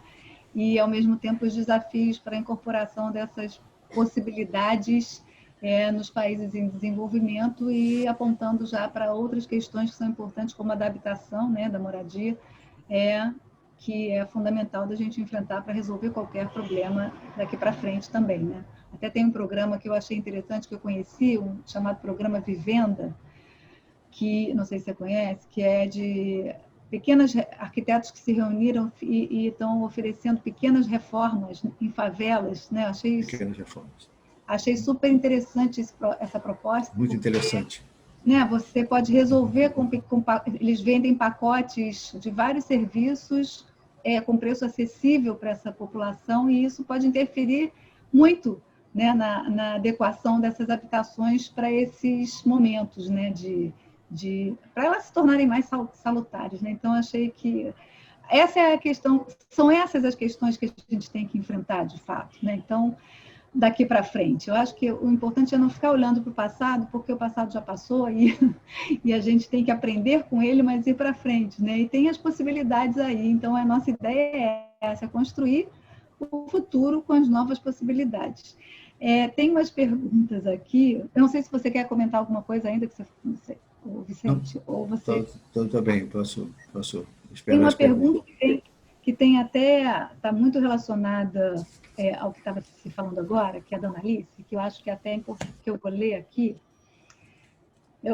E, ao mesmo tempo, os desafios para a incorporação dessas possibilidades nos países em desenvolvimento e apontando já para outras questões que são importantes, como a da habitação, né, da moradia, que é fundamental da gente enfrentar para resolver qualquer problema daqui para frente também, né? Até tem um programa que eu achei interessante, que eu conheci, chamado Programa Vivenda, que, não sei se você conhece, que é de pequenos arquitetos que se reuniram e estão oferecendo pequenas reformas em favelas, né? Pequenas reformas. Achei super interessante essa proposta. Muito interessante. Né, você pode resolver eles vendem pacotes de vários serviços com preço acessível para essa população, e isso pode interferir muito, né, na adequação dessas habitações para esses momentos, né, para elas se tornarem mais salutares, né? Então, achei que essa é a questão, são essas as questões que a gente tem que enfrentar, de fato, né? Então, daqui para frente. Eu acho que o importante é não ficar olhando para o passado, porque o passado já passou e a gente tem que aprender com ele, mas ir para frente, né? E tem as possibilidades aí. Então, a nossa ideia é essa, construir o futuro com as novas possibilidades. Tem umas perguntas aqui. Eu não sei se você quer comentar alguma coisa ainda, que você, não sei, ou Vicente, não, ou você... Estou bem, posso esperar. Tem uma pergunta que tem até, está muito relacionada ao que estava se falando agora, que é da Annalise, que eu acho que até é importante que eu vou ler aqui.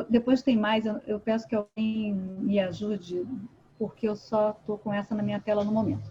Depois tem mais, eu peço que alguém me ajude, porque eu só estou com essa na minha tela no momento.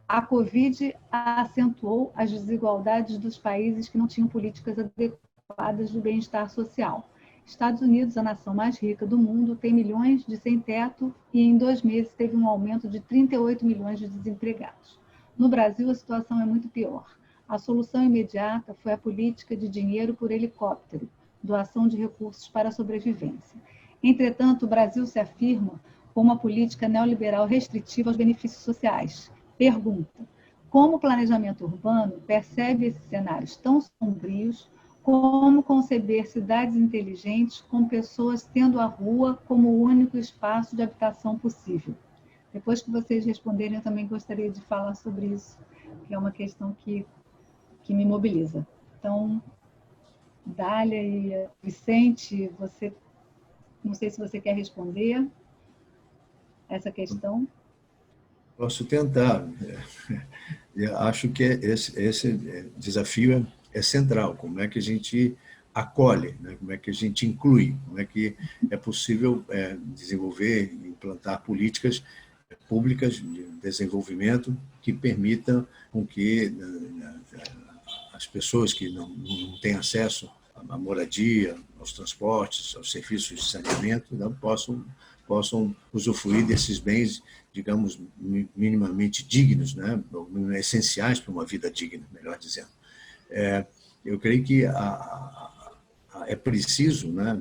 A Covid acentuou as desigualdades dos países que não tinham políticas adequadas do bem-estar social. Estados Unidos, a nação mais rica do mundo, tem milhões de sem-teto e em 2 meses teve um aumento de 38 milhões de desempregados. No Brasil, a situação é muito pior. A solução imediata foi a política de dinheiro por helicóptero, doação de recursos para a sobrevivência. Entretanto, o Brasil se afirma com uma política neoliberal restritiva aos benefícios sociais. Pergunta: como o planejamento urbano percebe esses cenários tão sombrios? Como conceber cidades inteligentes com pessoas tendo a rua como o único espaço de habitação possível? Depois que vocês responderem, eu também gostaria de falar sobre isso, que é uma questão que me mobiliza. Então, Dália e Vicente, você, não sei se você quer responder essa questão. Posso tentar. Eu acho que esse desafio é central. Como é que a gente acolhe, né? Como é que a gente inclui, como é que é possível desenvolver, implantar políticas públicas de desenvolvimento que permitam com que as pessoas que não têm acesso à moradia, aos transportes, aos serviços de saneamento, não possam usufruir desses bens, digamos, minimamente dignos, né? Essenciais para uma vida digna, melhor dizendo. Eu creio que é preciso, né?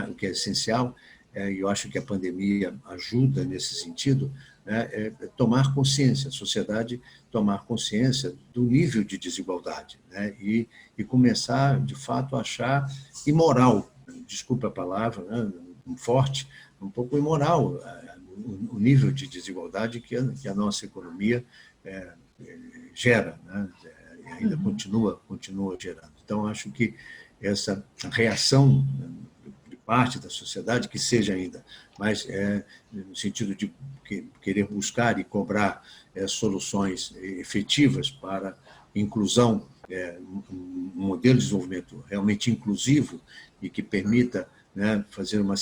O que é essencial, e eu acho que a pandemia ajuda nesse sentido, né? Tomar consciência, a sociedade tomar consciência do nível de desigualdade, né? E começar, de fato, a achar imoral, desculpa a palavra, né? Forte, um pouco imoral o nível de desigualdade que a nossa economia gera, né? E ainda continua gerando. Então, acho que essa reação de parte da sociedade, que seja ainda, mas no sentido de querer buscar e cobrar soluções efetivas para inclusão, um modelo de desenvolvimento realmente inclusivo e que permita, né, fazer a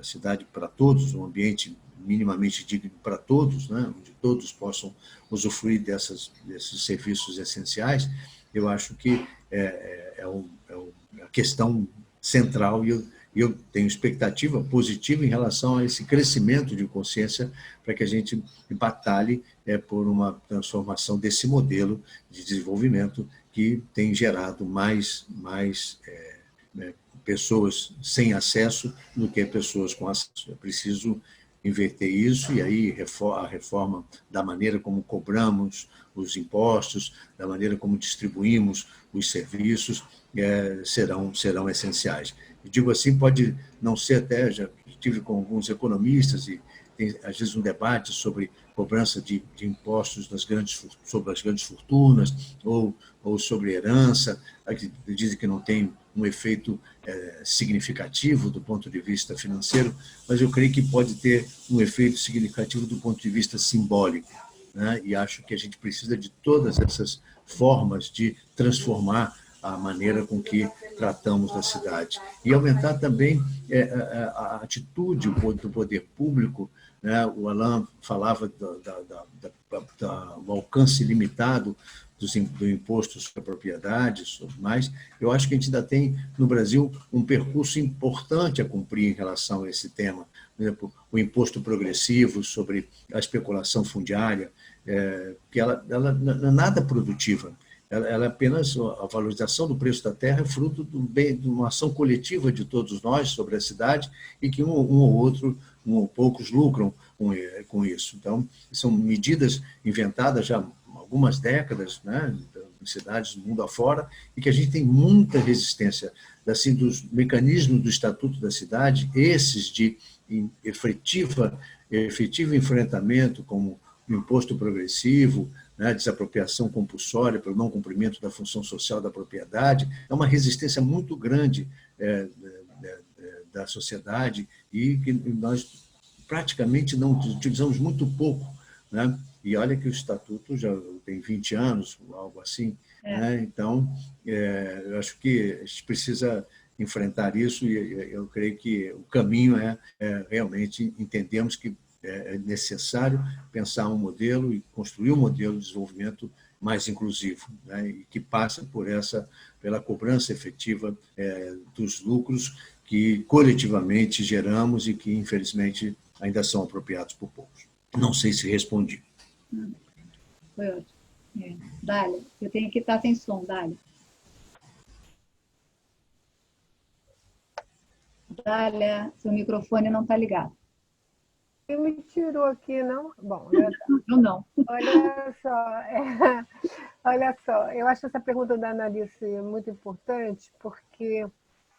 cidade para todos, um ambiente minimamente digno para todos, né, onde todos possam usufruir desses serviços essenciais. Eu acho que é a questão central e E eu tenho expectativa positiva em relação a esse crescimento de consciência para que a gente batalhe por uma transformação desse modelo de desenvolvimento que tem gerado mais pessoas sem acesso do que pessoas com acesso. É preciso inverter isso, e aí a reforma da maneira como cobramos os impostos, da maneira como distribuímos os serviços, serão essenciais. E digo assim, pode não ser até, já estive com alguns economistas e tem, às vezes, um debate sobre cobrança de impostos sobre as grandes fortunas ou sobre herança, que dizem que não tem um efeito significativo do ponto de vista financeiro, mas eu creio que pode ter um efeito significativo do ponto de vista simbólico, né? E acho que a gente precisa de todas essas formas de transformar a maneira com que tratamos da cidade. E aumentar também a atitude do poder público, né? O Alain falava do alcance limitado do imposto sobre a propriedade, sobre mais. Eu acho que a gente ainda tem, no Brasil, um percurso importante a cumprir em relação a esse tema. Por exemplo, o imposto progressivo sobre a especulação fundiária, que ela não é nada produtiva. Ela é apenas a valorização do preço da terra, é fruto de uma ação coletiva de todos nós sobre a cidade, e que um ou outro, poucos lucram com isso. Então, são medidas inventadas já há algumas décadas, né, em cidades do mundo afora, e que a gente tem muita resistência assim, dos mecanismos do Estatuto da Cidade, esses de efetivo enfrentamento, como o imposto progressivo, né, desapropriação compulsória pelo não cumprimento da função social da propriedade, é uma resistência muito grande da sociedade, e que nós praticamente não utilizamos muito pouco, né? E olha que o Estatuto já tem 20 anos, algo assim, né? Então, eu acho que a gente precisa enfrentar isso, e eu creio que o caminho realmente entendemos que é necessário pensar um modelo e construir um modelo de desenvolvimento mais inclusivo, né? E que passa pela cobrança efetiva dos lucros que coletivamente geramos e que, infelizmente, ainda são apropriados por poucos. Não sei se respondi. Foi ótimo. Dália, eu tenho que estar sem som, Dália. Dália, seu microfone não está ligado. Ele me tirou aqui, não? Bom, eu não. Olha só, eu acho essa pergunta da Analice muito importante, porque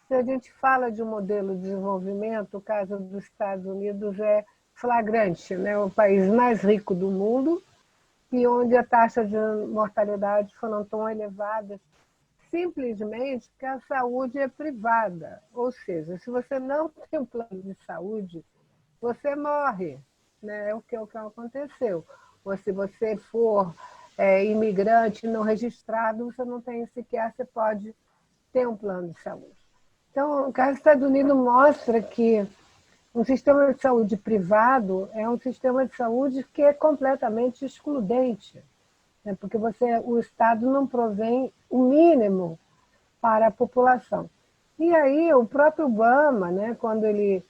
se a gente fala de um modelo de desenvolvimento, o caso dos Estados Unidos é flagrante, né? O país mais rico do mundo, e onde a taxa de mortalidade foram tão elevadas, simplesmente porque a saúde é privada. Ou seja, se você não tem um plano de saúde, você morre, né? É o que aconteceu. Ou se você for imigrante não registrado, você não tem sequer, você pode ter um plano de saúde. Então, o caso dos Estados Unidos mostra que um sistema de saúde privado é um sistema de saúde que é completamente excludente, né? Porque o Estado não provém o mínimo para a população. E aí o próprio Obama, né, quando ele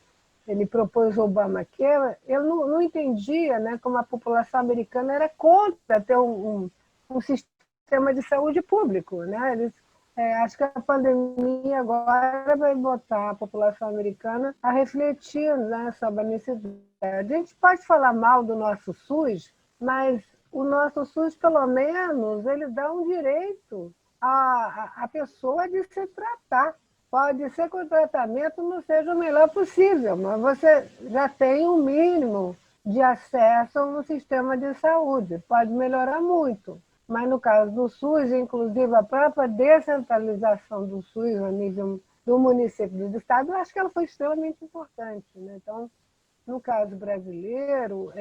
propôs o Obamacare, ele não entendia, né, como a população americana era contra ter um sistema de saúde público, né? Acho que a pandemia agora vai botar a população americana a refletir, né, sobre a necessidade. A gente pode falar mal do nosso SUS, mas o nosso SUS, pelo menos, ele dá um direito à pessoa de se tratar. Pode ser que o tratamento não seja o melhor possível, mas você já tem um mínimo de acesso no sistema de saúde. Pode melhorar muito. Mas no caso do SUS, inclusive a própria descentralização do SUS a nível do município e do Estado, eu acho que ela foi extremamente importante, né? Então, no caso brasileiro,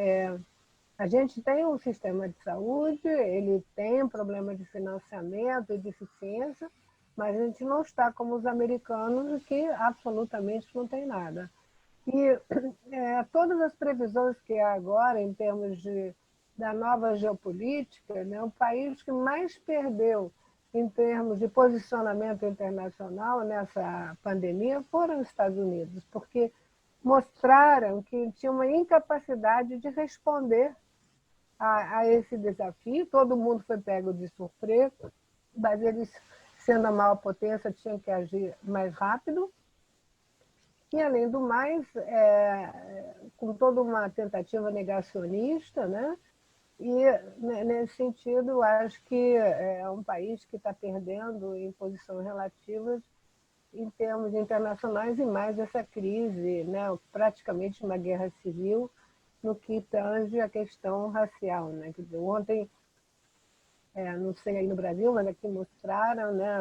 a gente tem um sistema de saúde, ele tem um problema de financiamento e de eficiência, mas a gente não está como os americanos, que absolutamente não tem nada. E todas as previsões que há agora, em termos da nova geopolítica, né, o país que mais perdeu em termos de posicionamento internacional nessa pandemia foram os Estados Unidos, porque mostraram que tinha uma incapacidade de responder a esse desafio. Todo mundo foi pego de surpresa, mas eles, sendo a maior potência, tinham que agir mais rápido. E, além do mais, com toda uma tentativa negacionista, né? E, nesse sentido, acho que é um país que está perdendo em posições relativas em termos internacionais e mais essa crise, né? Praticamente uma guerra civil no que tange a questão racial, né? Quer dizer, ontem, não sei aí no Brasil, mas aqui mostraram, né,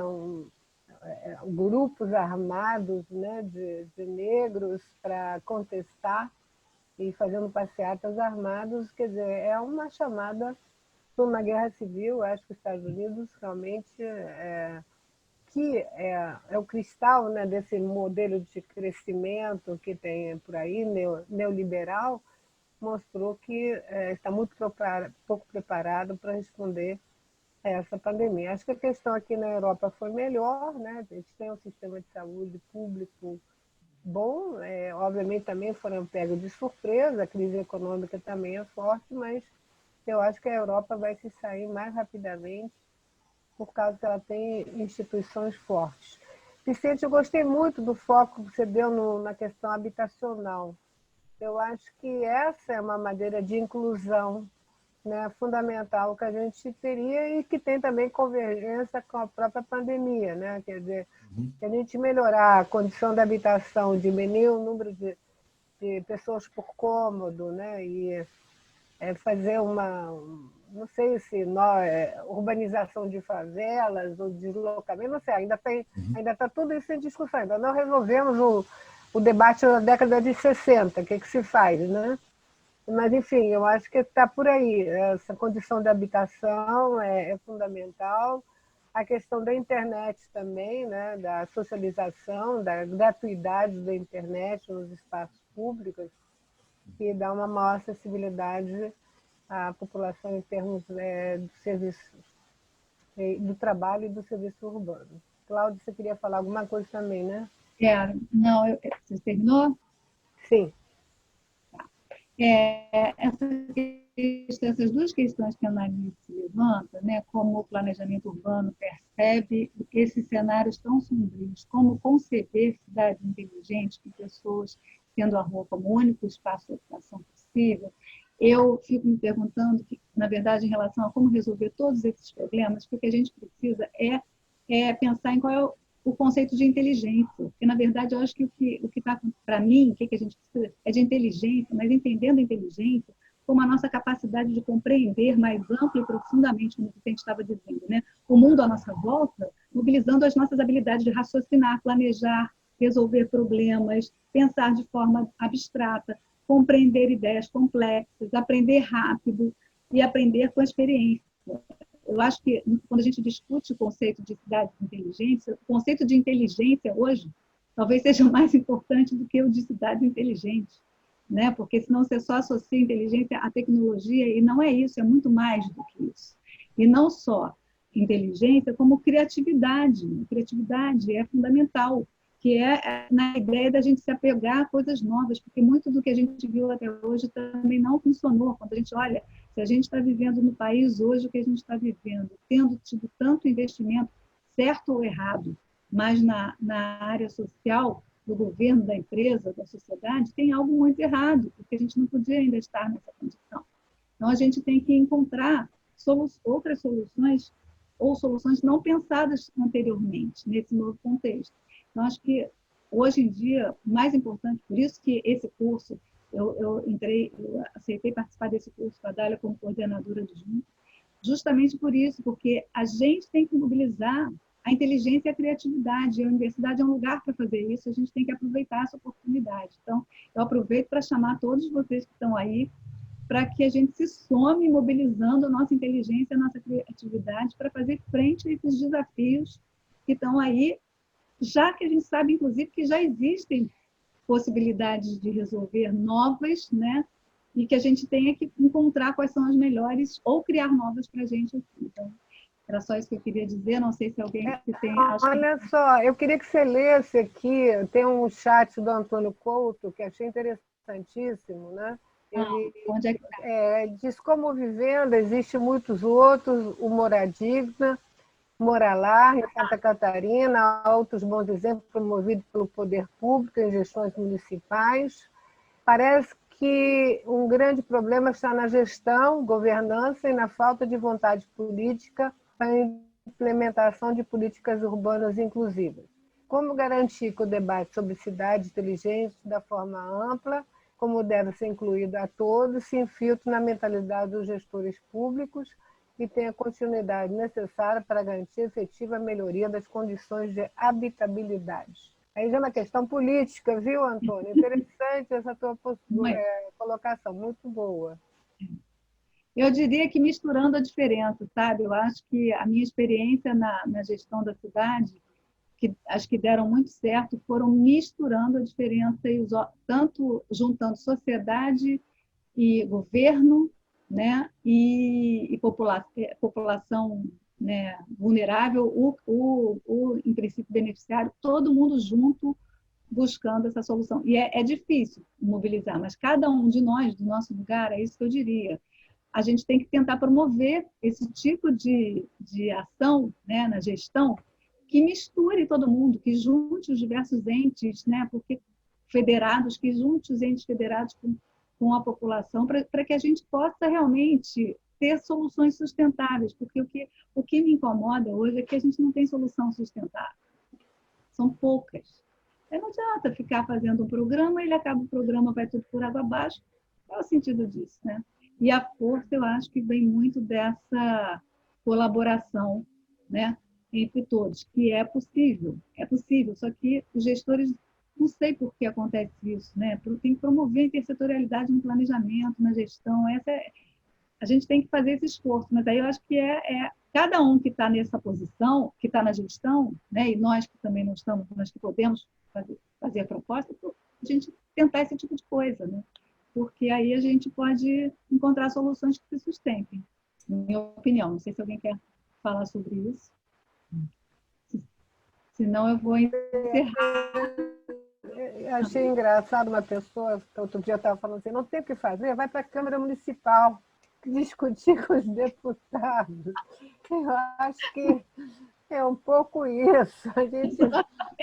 grupos armados, né, de negros para contestar e fazendo passeatas armados. Quer dizer, é uma chamada para uma guerra civil. Acho que os Estados Unidos realmente que é o cristal, né, desse modelo de crescimento que tem por aí, neoliberal, mostrou que está muito pouco preparado para responder a essa pandemia. Acho que a questão aqui na Europa foi melhor, né? A gente tem um sistema de saúde público bom, obviamente também foram pegos de surpresa, a crise econômica também é forte, mas eu acho que a Europa vai se sair mais rapidamente por causa que ela tem instituições fortes. Vicente, eu gostei muito do foco que você deu na questão habitacional. Eu acho que essa é uma maneira de inclusão, né, fundamental que a gente teria e que tem também convergência com a própria pandemia, né? Quer dizer, se a gente melhorar a condição da habitação, diminuir o número de pessoas por cômodo, né? E fazer não sei se urbanização de favelas ou deslocamento, não sei, ainda está tudo isso em discussão, ainda não resolvemos o debate da década de 60, o que se faz, né? Mas, enfim, eu acho que está por aí. Essa condição de habitação é fundamental. A questão da internet também, né? Da socialização, da gratuidade da internet nos espaços públicos, que dá uma maior acessibilidade à população em termos do serviço, do trabalho e do serviço urbano. Cláudia, você queria falar alguma coisa também, né? Não, você terminou? Sim. Essas duas questões que a Analice levanta, né, como o planejamento urbano percebe esses cenários tão sombrios, como conceber cidades inteligentes, com pessoas tendo a rua como único espaço de ocupação possível, eu fico me perguntando, que, na verdade, em relação a como resolver todos esses problemas, o que a gente precisa é pensar em qual é o conceito de inteligência, porque, na verdade, eu acho que o que está, para mim, o que a gente precisa é de inteligência, mas entendendo a inteligência como a nossa capacidade de compreender mais ampla e profundamente, como a gente estava dizendo, né? O mundo à nossa volta, mobilizando as nossas habilidades de raciocinar, planejar, resolver problemas, pensar de forma abstrata, compreender ideias complexas, aprender rápido e aprender com a experiência. Eu acho que, quando a gente discute o conceito de cidades inteligentes, o conceito de inteligência hoje talvez seja mais importante do que o de cidades inteligentes, né? Porque senão você só associa inteligência à tecnologia, e não é isso, é muito mais do que isso. E não só inteligência, como criatividade. Criatividade é fundamental, que é na ideia da gente se apegar a coisas novas, porque muito do que a gente viu até hoje também não funcionou. Quando a gente olha, se a gente está vivendo no país hoje o que a gente está vivendo, tendo tido tanto investimento, certo ou errado, mas na área social, do governo, da empresa, da sociedade, tem algo muito errado, porque a gente não podia ainda estar nessa condição. Então, a gente tem que encontrar outras soluções, ou soluções não pensadas anteriormente, nesse novo contexto. Então, acho que, hoje em dia, o mais importante, por isso que esse curso, eu aceitei participar desse curso com a Dália como coordenadora adjunta, justamente por isso, porque a gente tem que mobilizar a inteligência e a criatividade. A universidade é um lugar para fazer isso, a gente tem que aproveitar essa oportunidade. Então, eu aproveito para chamar todos vocês que estão aí, para que a gente se some mobilizando a nossa inteligência, a nossa criatividade, para fazer frente a esses desafios que estão aí, já que a gente sabe, inclusive, que já existem possibilidades de resolver novas, né? E que a gente tenha que encontrar quais são as melhores, ou criar novas para a gente aqui. Então, Era só isso que eu queria dizer, não sei se alguém que tem... Acho que... Olha só, eu queria que você lesse aqui, tem um chat do Antônio Couto, que achei interessantíssimo, né? Ele onde é que tá? diz como vivenda, existe muitos outros, o Moradigna, Moralar, em Santa Catarina, outros bons exemplos promovidos pelo poder público em gestões municipais. Parece que um grande problema está na gestão, governança e na falta de vontade política para a implementação de políticas urbanas inclusivas. Como garantir que o debate sobre cidade inteligente, da forma ampla, como deve ser incluído a todos, se infiltre na mentalidade dos gestores públicos e tenha a continuidade necessária para garantir a efetiva melhoria das condições de habitabilidade. Aí já é uma questão política, viu, Antônio? Interessante essa tua colocação, muito boa. Eu diria que misturando a diferença, sabe? Eu acho que a minha experiência na gestão da cidade, que acho que deram muito certo, foram misturando a diferença, tanto juntando sociedade e governo, né? E população, né? Vulnerável, em princípio, beneficiário, todo mundo junto buscando essa solução. E é difícil mobilizar, mas cada um de nós, do nosso lugar, é isso que eu diria. A gente tem que tentar promover esse tipo de ação, né, na gestão, que misture todo mundo, que junte os diversos entes, né, porque federados, que junte os entes federados com a população, para que a gente possa realmente ter soluções sustentáveis, porque o que me incomoda hoje é que a gente não tem solução sustentável. São poucas. Não adianta ficar fazendo um programa, ele acaba o programa, vai tudo por água abaixo. Qual é o sentido disso, né? E a força, eu acho que vem muito dessa colaboração, né, entre todos, que é possível, só que os gestores, não sei por que acontece isso, né? Tem que promover a intersetorialidade no planejamento, na gestão, a gente tem que fazer esse esforço, mas aí eu acho que cada um que está nessa posição, que está na gestão, né, e nós que também não estamos, nós que podemos fazer a proposta, a gente tentar esse tipo de coisa, né? Porque aí a gente pode encontrar soluções que se sustentem, na minha opinião. Não sei se alguém quer falar sobre isso. Senão eu vou encerrar. Achei engraçado uma pessoa, que outro dia estava falando assim, não tem o que fazer, vai para a Câmara Municipal discutir com os deputados. Eu acho que é um pouco isso.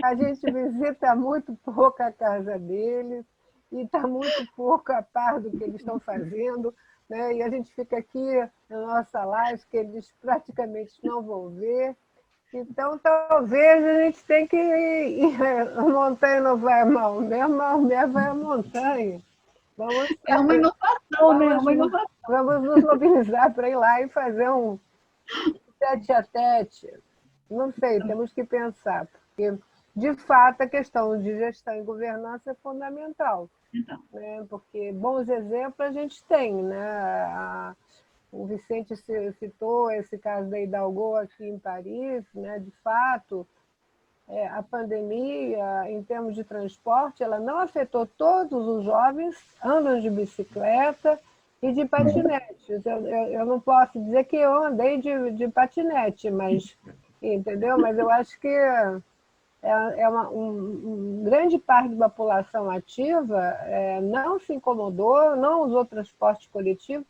A gente visita muito pouco a casa deles e está muito pouco a par do que eles estão fazendo, né? E a gente fica aqui na nossa live, que eles praticamente não vão ver. Então, talvez a gente tenha que ir. A montanha não vai a Maomé vai a montanha. É uma inovação, né? Uma inovação. Vamos nos mobilizar para ir lá e fazer um tete-a-tete. Não sei, temos que pensar, porque, de fato, a questão de gestão e governança é fundamental. Então. Né? Porque bons exemplos a gente tem, né? O Vicente citou esse caso da Hidalgo aqui em Paris, né? De fato, a pandemia, em termos de transporte, ela não afetou todos os jovens, andam de bicicleta e de patinetes. Eu não posso dizer que eu andei de patinete, mas, entendeu? Mas eu acho que grande parte da população ativa não se incomodou, não usou transporte coletivo.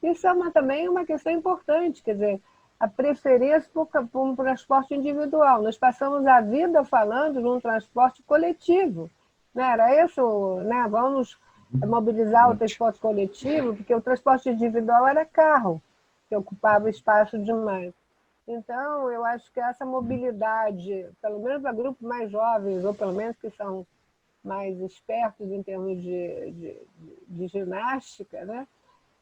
Isso também uma questão importante, quer dizer, a preferência por um transporte individual. Nós passamos a vida falando de um transporte coletivo. Não era isso? Né? Vamos mobilizar o transporte coletivo, porque o transporte individual era carro, que ocupava espaço demais. Então, eu acho que essa mobilidade, pelo menos para grupos mais jovens, ou pelo menos que são mais espertos em termos de ginástica, né?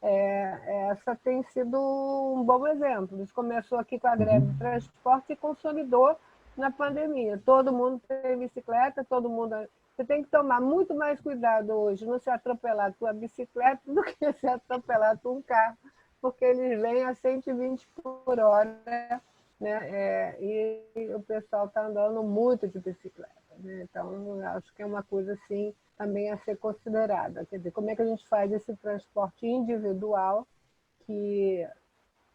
Essa tem sido um bom exemplo. Isso começou aqui com a greve de transporte e consolidou na pandemia. Todo mundo tem bicicleta, todo mundo... Você tem que tomar muito mais cuidado hoje, não se atropelar com a bicicleta do que se atropelar com um carro, porque eles vêm a 120 por hora, né? E o pessoal está andando muito de bicicleta. Né? Então, acho que é uma coisa assim também a ser considerada. Quer dizer, como é que a gente faz esse transporte individual que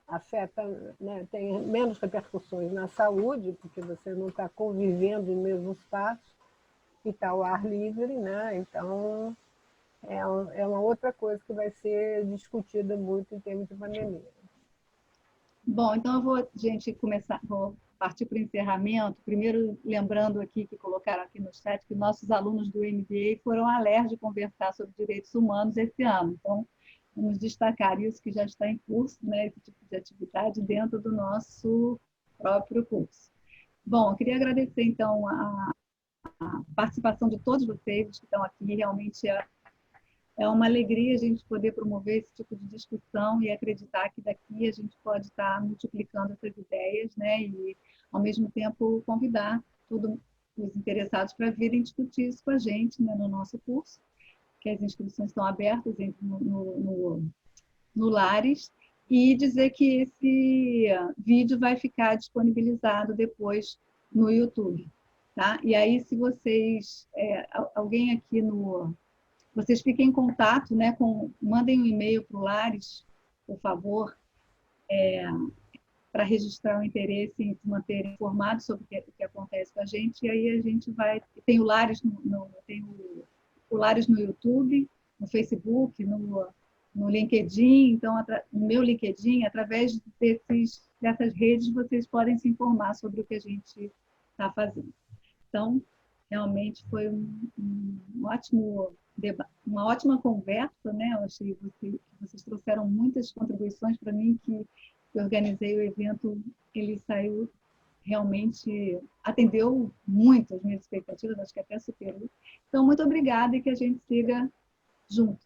afeta, né, tem menos repercussões na saúde, porque você não está convivendo no mesmo espaço e está ao ar livre, né? Então, é uma outra coisa que vai ser discutida muito em termos de pandemia. Bom, então eu vou, gente, vou partir para o encerramento. Primeiro, lembrando aqui, que colocaram aqui no chat, que nossos alunos do MBA foram à LERJ conversar sobre direitos humanos esse ano. Então, vamos destacar isso, que já está em curso, né, esse tipo de atividade dentro do nosso próprio curso. Bom, eu queria agradecer, então, a participação de todos vocês que estão aqui. Realmente é uma alegria a gente poder promover esse tipo de discussão e acreditar que daqui a gente pode estar multiplicando essas ideias, né? E, ao mesmo tempo, convidar todos os interessados para virem discutir isso com a gente, né, no nosso curso, que as inscrições estão abertas no Lares, e dizer que esse vídeo vai ficar disponibilizado depois no YouTube. Tá? E aí, se vocês, alguém aqui vocês fiquem em contato, né, mandem um e-mail para o Lares, por favor, para registrar o interesse em se manter informado sobre o que acontece com a gente, e aí a gente vai... Tem o Lares o Lares no YouTube, no Facebook, no LinkedIn, então, no meu LinkedIn, através dessas redes, vocês podem se informar sobre o que a gente está fazendo. Então, realmente foi um ótimo debate, uma ótima conversa, né? Eu achei que vocês trouxeram muitas contribuições para mim, que eu organizei o evento, ele saiu realmente, atendeu muito as minhas expectativas, acho que até superou. Então, muito obrigada e que a gente siga junto.